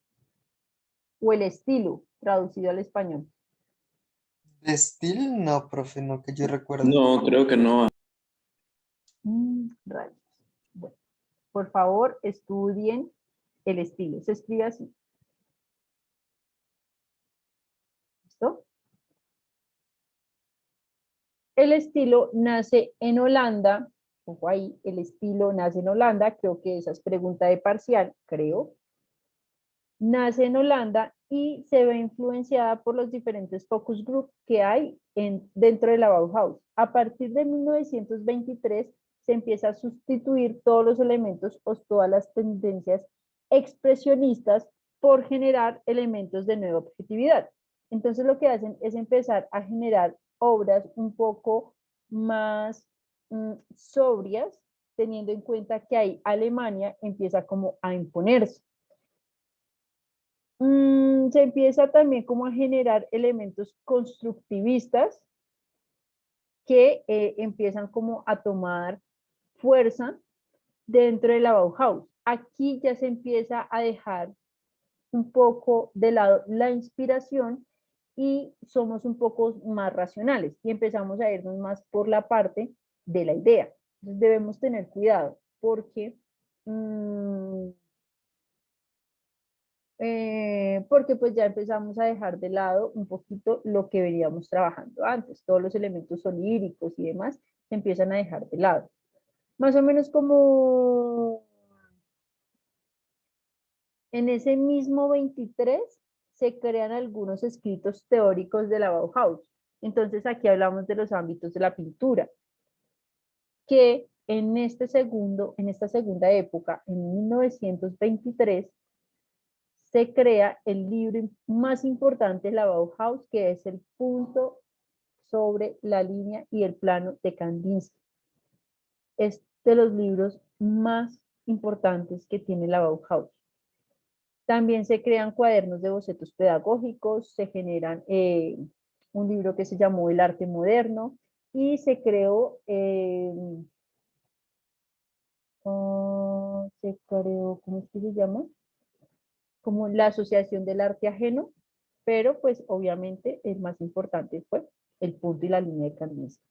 O el estilo. traducido al español. ¿De estilo? No, profe, no que yo recuerdo. No, creo que no. Rayos. Bueno, por favor, estudien el estilo. Se escribe así. ¿Listo? El estilo nace en Holanda. Ojo ahí, el estilo nace en Holanda. Creo que esa es pregunta de parcial, creo. Nace en Holanda y se ve influenciada por los diferentes focus group que hay dentro de la Bauhaus. A partir de 1923 se empieza a sustituir todos los elementos o todas las tendencias expresionistas por generar elementos de nueva objetividad. Entonces lo que hacen es empezar a generar obras un poco más sobrias, teniendo en cuenta que ahí Alemania empieza como a imponerse. Se empieza también como a generar elementos constructivistas que empiezan como a tomar fuerza dentro de la Bauhaus. Aquí ya se empieza a dejar un poco de lado la inspiración y somos un poco más racionales y empezamos a irnos más por la parte de la idea. Entonces debemos tener cuidado porque porque pues ya empezamos a dejar de lado un poquito lo que veníamos trabajando antes, todos los elementos oníricos y demás se empiezan a dejar de lado. Más o menos como en ese mismo 23 se crean algunos escritos teóricos de la Bauhaus. Entonces aquí hablamos de los ámbitos de la pintura, que en esta segunda época, en 1923, se crea el libro más importante de la Bauhaus, que es el punto sobre la línea y el plano de Kandinsky. Es de los libros más importantes que tiene la Bauhaus. También se crean cuadernos de bocetos pedagógicos, se generan un libro que se llamó El arte moderno y se creó, ¿cómo es que se llama? Como la Asociación del Arte Ajeno, pero pues obviamente el más importante fue el punto y la línea de Kandinsky.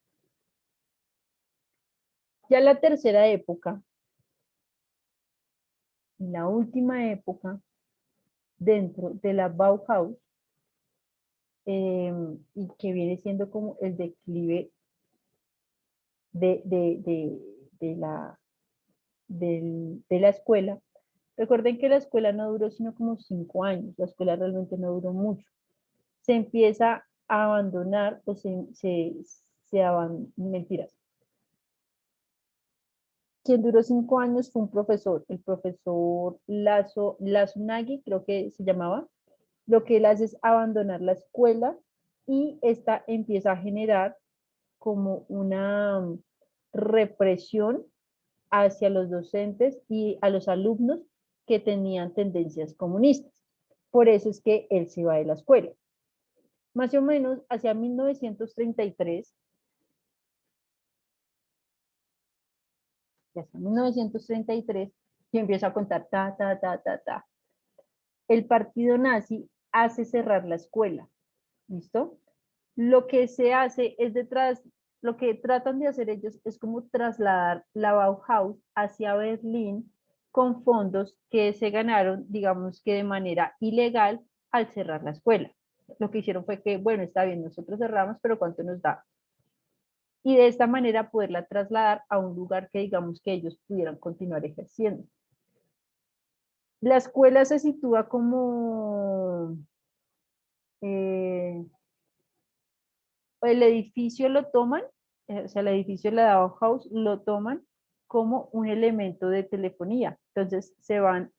Ya la tercera época, la última época dentro de la Bauhaus, y que viene siendo como el declive de la escuela. Recuerden que la escuela no duró sino como 5 años, la escuela realmente no duró mucho. Se empieza a abandonar o mentiras. Quien duró 5 años fue un profesor, el profesor Lazunagi, creo que se llamaba. Lo que él hace es abandonar la escuela y esta empieza a generar como una represión hacia los docentes y a los alumnos que tenían tendencias comunistas. Por eso es que él se va de la escuela. Más o menos hacia 1933, y hasta 1933, yo empiezo a contar el partido nazi hace cerrar la escuela. ¿Listo? Lo que se hace es lo que tratan de hacer ellos es como trasladar la Bauhaus hacia Berlín con fondos que se ganaron, digamos que de manera ilegal al cerrar la escuela. Lo que hicieron fue que, bueno, está bien, nosotros cerramos, pero ¿cuánto nos da? Y de esta manera poderla trasladar a un lugar que digamos que ellos pudieran continuar ejerciendo. La escuela se sitúa como el edificio lo toman, o sea, el edificio de la Bauhaus lo toman como un elemento de telefonía. Entonces se va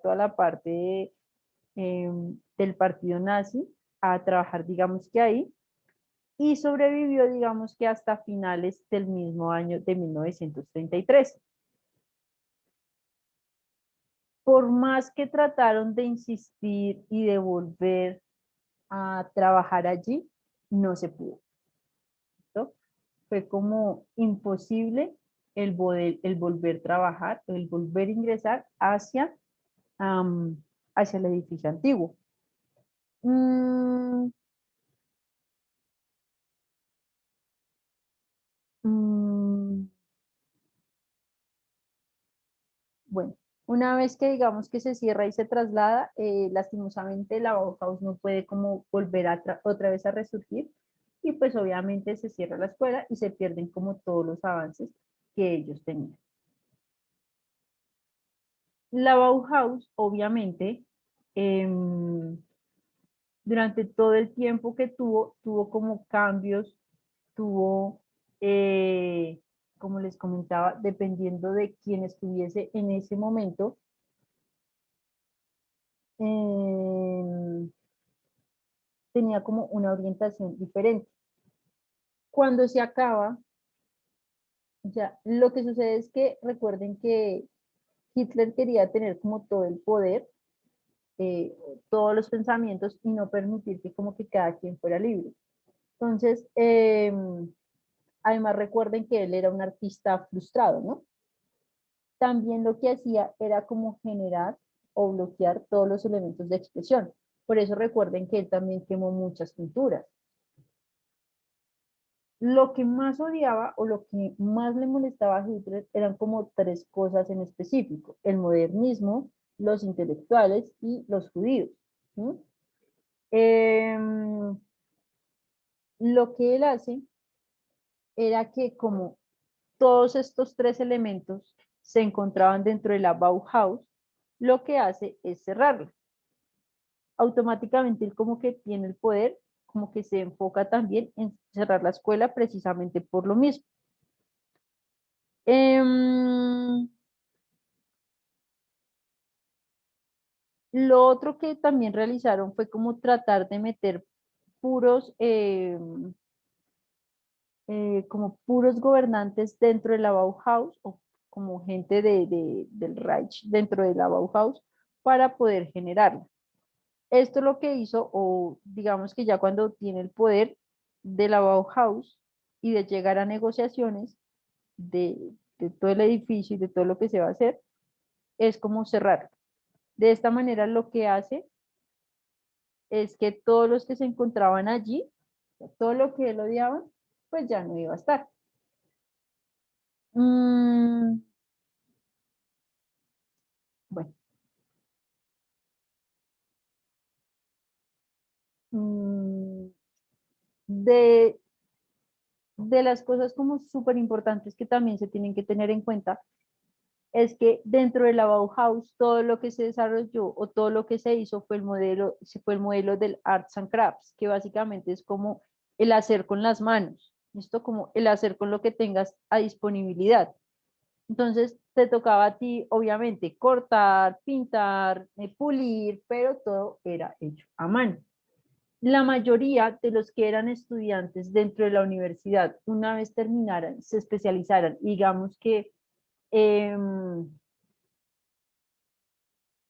toda la parte del partido nazi a trabajar, digamos que ahí, y sobrevivió, digamos que hasta finales del mismo año de 1933. Por más que trataron de insistir y de volver a trabajar allí, no se pudo. ¿Listo? Fue como imposible el volver a trabajar, el volver a ingresar hacia el edificio antiguo. Mm, mm, bueno, una vez que digamos que se cierra y se traslada, lastimosamente la Bauhaus no puede como volver otra vez a resurgir y pues obviamente se cierra la escuela y se pierden como todos los avances que ellos tenían. La Bauhaus, obviamente, durante todo el tiempo que tuvo como cambios, tuvo, como les comentaba, dependiendo de quién estuviese en ese momento, em, tenía como una orientación diferente. Cuando se acaba, o sea, lo que sucede es que recuerden que Hitler quería tener como todo el poder, eh, todos los pensamientos y no permitir que como que cada quien fuera libre. Entonces, además recuerden que él era un artista frustrado, ¿no? También lo que hacía era como generar o bloquear todos los elementos de expresión. Por eso recuerden que él también quemó muchas pinturas. Lo que más odiaba o lo que más le molestaba a Hitler eran como tres cosas en específico: el modernismo, los intelectuales y los judíos. ¿Sí? Lo que él hace era que como todos estos tres elementos se encontraban dentro de la Bauhaus, lo que hace es cerrarla. Automáticamente él como que tiene el poder, como que se enfoca también en cerrar la escuela precisamente por lo mismo. Lo otro que también realizaron fue como tratar de meter puros, como puros gobernantes dentro de la Bauhaus o como gente del Reich dentro de la Bauhaus para poder generarla. Esto lo que hizo, o digamos que ya cuando tiene el poder de la Bauhaus y de llegar a negociaciones de todo el edificio y de todo lo que se va a hacer, es como cerrar. De esta manera lo que hace es que todos los que se encontraban allí, todo lo que él odiaba, pues ya no iba a estar. Bueno, mm, de, de las cosas como súper importantes que también se tienen que tener en cuenta es que dentro de la Bauhaus todo lo que se desarrolló o todo lo que se hizo fue el modelo del Arts and Crafts, que básicamente es como el hacer con las manos, esto como el hacer con lo que tengas a disponibilidad. Entonces te tocaba a ti, obviamente, cortar, pintar, pulir, pero todo era hecho a mano. La mayoría de los que eran estudiantes dentro de la universidad, una vez terminaran, se especializaran, digamos que eh,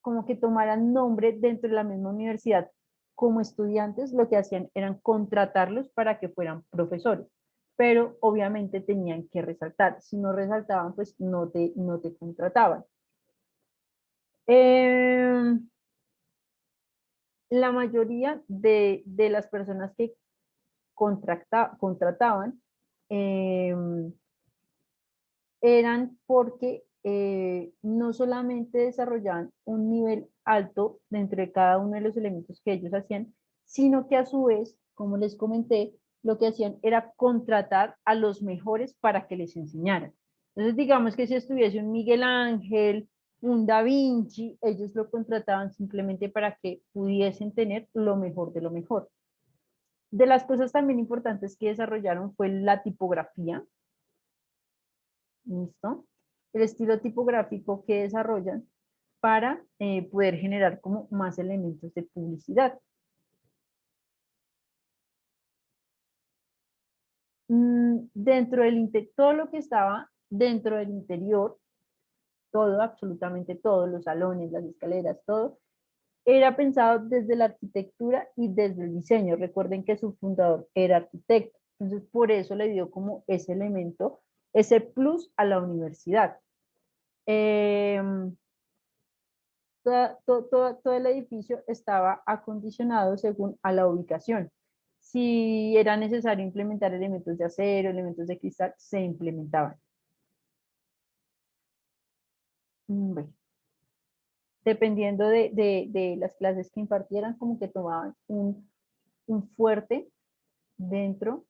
como que tomaran nombre dentro de la misma universidad como estudiantes, lo que hacían eran contratarlos para que fueran profesores, pero obviamente tenían que resaltar. Si no resaltaban, pues no te contrataban. Eh, la mayoría de las personas que contrataban eh, eran porque no solamente desarrollaban un nivel alto dentro de cada uno de los elementos que ellos hacían, sino que a su vez, como les comenté, lo que hacían era contratar a los mejores para que les enseñaran. Entonces, digamos que si estuviese un Miguel Ángel, un Da Vinci, ellos lo contrataban simplemente para que pudiesen tener lo mejor de lo mejor. De las cosas también importantes que desarrollaron fue la tipografía. ¿Listo? El estilo tipográfico que desarrollan para poder generar como más elementos de publicidad. Todo lo que estaba dentro del interior, todo, absolutamente todo, los salones, las escaleras, todo, era pensado desde la arquitectura y desde el diseño. Recuerden que su fundador era arquitecto, entonces por eso le dio como ese elemento, ese plus a la universidad. todo el edificio estaba acondicionado según a la ubicación. Si era necesario implementar elementos de acero, elementos de cristal, se implementaban. Bueno, dependiendo de las clases que impartieran, como que tomaban un fuerte dentro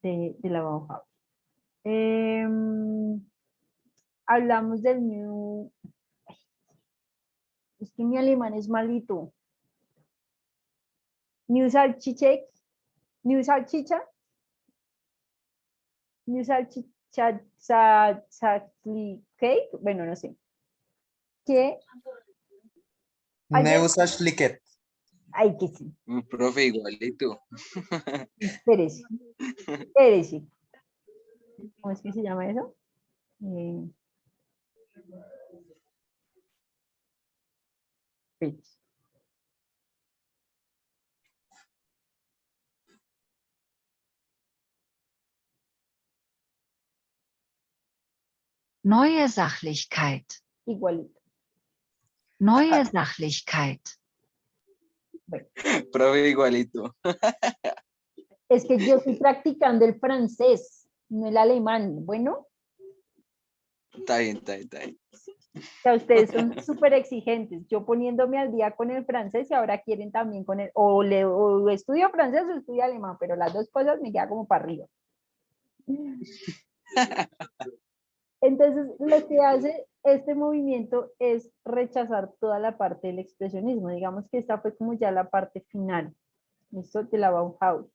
de la Bauhaus. Hablamos del New... Es que mi alemán es malito. New Salchicha, New Salchicha, New Salchicha, Cake, bueno, no sé. Que, Neusachliket. ay, que sí, Profe, igualito. espérese, espérese. ¿Cómo es que se llama eso? Espérese. Neue Sachlichkeit. Igualito. Neue Sachlichkeit. Profe, igualito. Es que yo estoy practicando el francés, no el alemán. Bueno, Está bien, está bien, está bien. o sea, ustedes son súper exigentes. Yo poniéndome al día con el francés y ahora quieren también con el, o estudio francés o estudio alemán, pero las dos cosas me quedan como para arriba. Entonces, lo que hace este movimiento es rechazar toda la parte del expresionismo. Digamos que esta fue como ya la parte final, ¿listo? De la Bauhaus.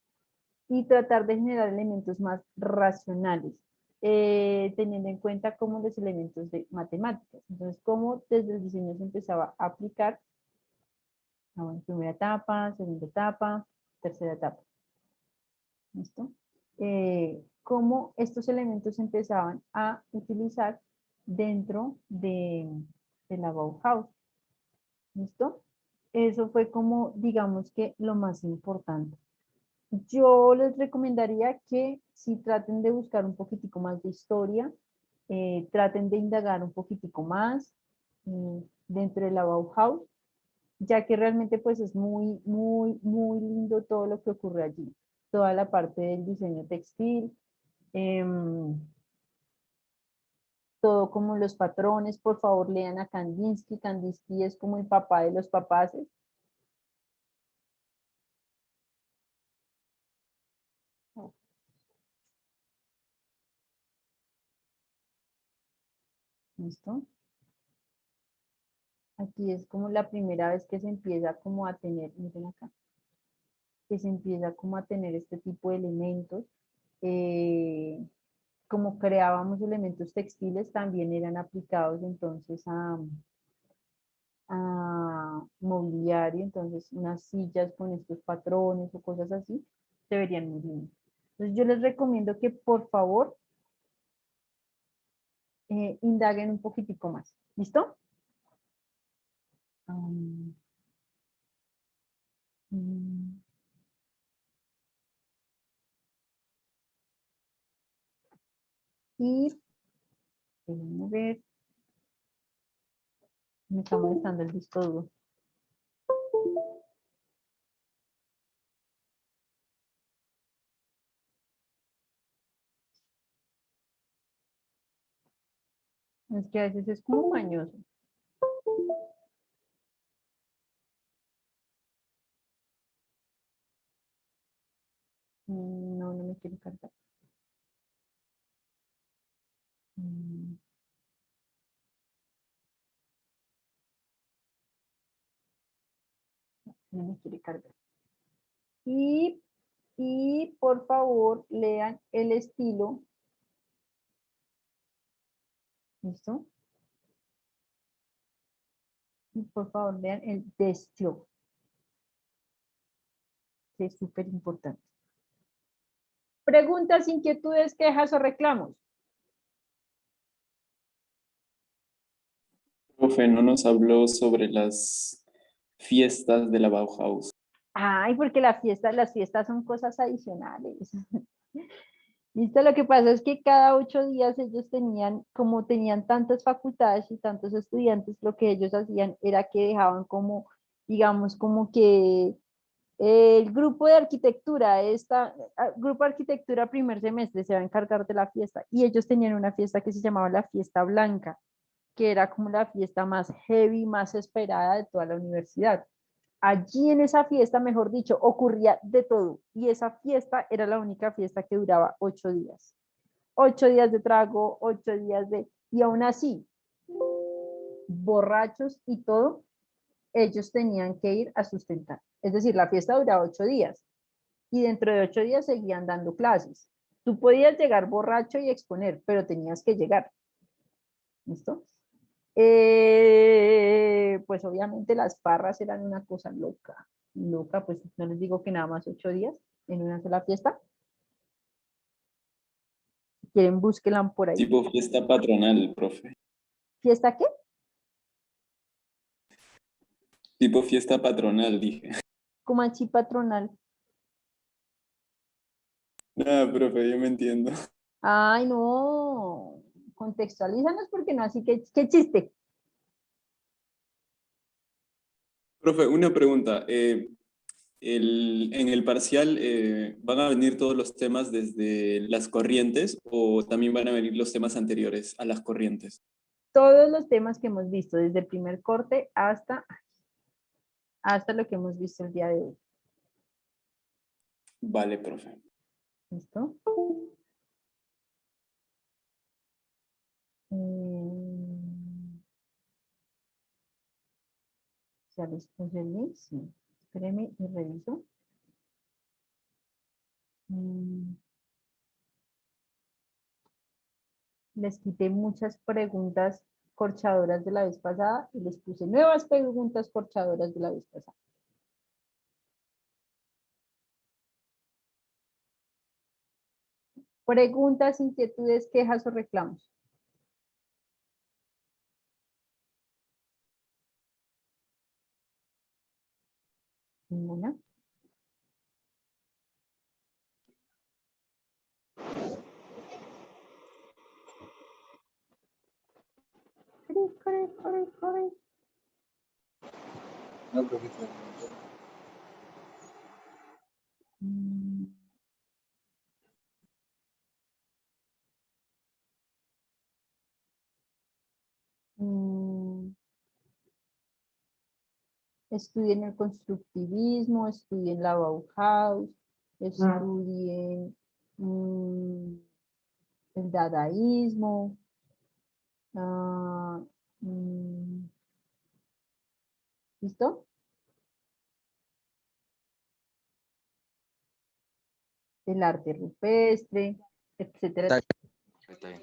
Y tratar de generar elementos más racionales, teniendo en cuenta como los elementos de matemáticas. Entonces, cómo desde el diseño se empezaba a aplicar, bueno, primera etapa, segunda etapa, tercera etapa. ¿Listo? Cómo estos elementos se empezaban a utilizar dentro de la Bauhaus. ¿Listo? Eso fue como, digamos que lo más importante. Yo les recomendaría que si traten de buscar un poquitico más de historia, traten de indagar un poquitico más dentro de la Bauhaus, ya que realmente pues es muy, muy, muy lindo todo lo que ocurre allí. Toda la parte del diseño textil, todo como los patrones, por favor lean a Kandinsky. Kandinsky es como el papá de los papaces. ¿Listo? Aquí es como la primera vez que se empieza como a tener, miren acá, que se empieza como a tener este tipo de elementos. Como creábamos elementos textiles, también eran aplicados entonces a mobiliario, entonces unas sillas con estos patrones o cosas así, se verían muy bien. Entonces yo les recomiendo que por favor indaguen un poquitico más. ¿Listo? Y déjenme ver, me está molestando el disco duro. Es que a veces es como mañoso. No, no me quiero cargar. No me quiere cargar. Y por favor lean el estilo. ¿Listo? Y por favor lean el destro, que es súper importante. Preguntas, inquietudes, quejas o reclamos. Profe, no nos habló sobre las fiestas de la Bauhaus. Ay, porque las fiestas son cosas adicionales. ¿Listo? Lo que pasa es que cada 8 días ellos tenían, como tenían tantas facultades y tantos estudiantes, lo que ellos hacían era que dejaban como, digamos, como que el grupo de arquitectura, grupo de arquitectura primer semestre se va a encargar de la fiesta y ellos tenían una fiesta que se llamaba la fiesta blanca, que era como la fiesta más heavy, más esperada de toda la universidad. Allí en esa fiesta, mejor dicho, ocurría de todo y esa fiesta era la única fiesta que duraba 8 días. 8 días de trago, 8 días de... Y aún así, borrachos y todo, ellos tenían que ir a sustentar. Es decir, la fiesta duraba 8 días y dentro de 8 días seguían dando clases. Tú podías llegar borracho y exponer, pero tenías que llegar. ¿Listo? Pues obviamente las parras eran una cosa loca, loca, pues no les digo que nada más 8 días en una sola fiesta. Si quieren, búsquenla por ahí. Tipo fiesta patronal, profe. ¿Fiesta qué? Tipo fiesta patronal, dije. Comanche patronal. Nada, profe, yo me entiendo. Ay, no, contextualízanos porque no, así que, ¿qué chiste? Profe, una pregunta. En el parcial, ¿van a venir todos los temas desde las corrientes o también van a venir los temas anteriores a las corrientes? Todos los temas que hemos visto, desde el primer corte hasta lo que hemos visto el día de hoy. Vale, profe. ¿Listo? ¿Ya les puse el link? Sí. Espéreme y reviso. Les quité muchas preguntas corchadoras de la vez pasada y les puse nuevas preguntas corchadoras de la vez pasada. Preguntas, inquietudes, quejas o reclamos. Ninguna. Corre. No, profesor. Estudien el constructivismo, estudien la Bauhaus, estudien el dadaísmo. ¿Listo? El arte rupestre, etcétera, Está bien.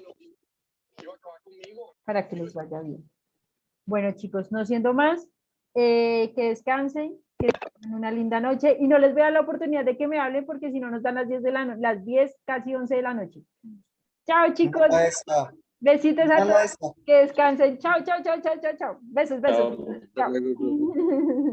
para que les vaya bien. Bueno, chicos, no siendo más, que descansen, que tengan una linda noche y no les voy a dar la oportunidad de que me hablen porque si no nos dan las 10 de las 10, casi 11 de la noche. Chao, chicos. Mala esta, Besitos a mala todos. esta. Que descansen. Chao. Besos. Chao, profe. Hasta Chao. luego, profe.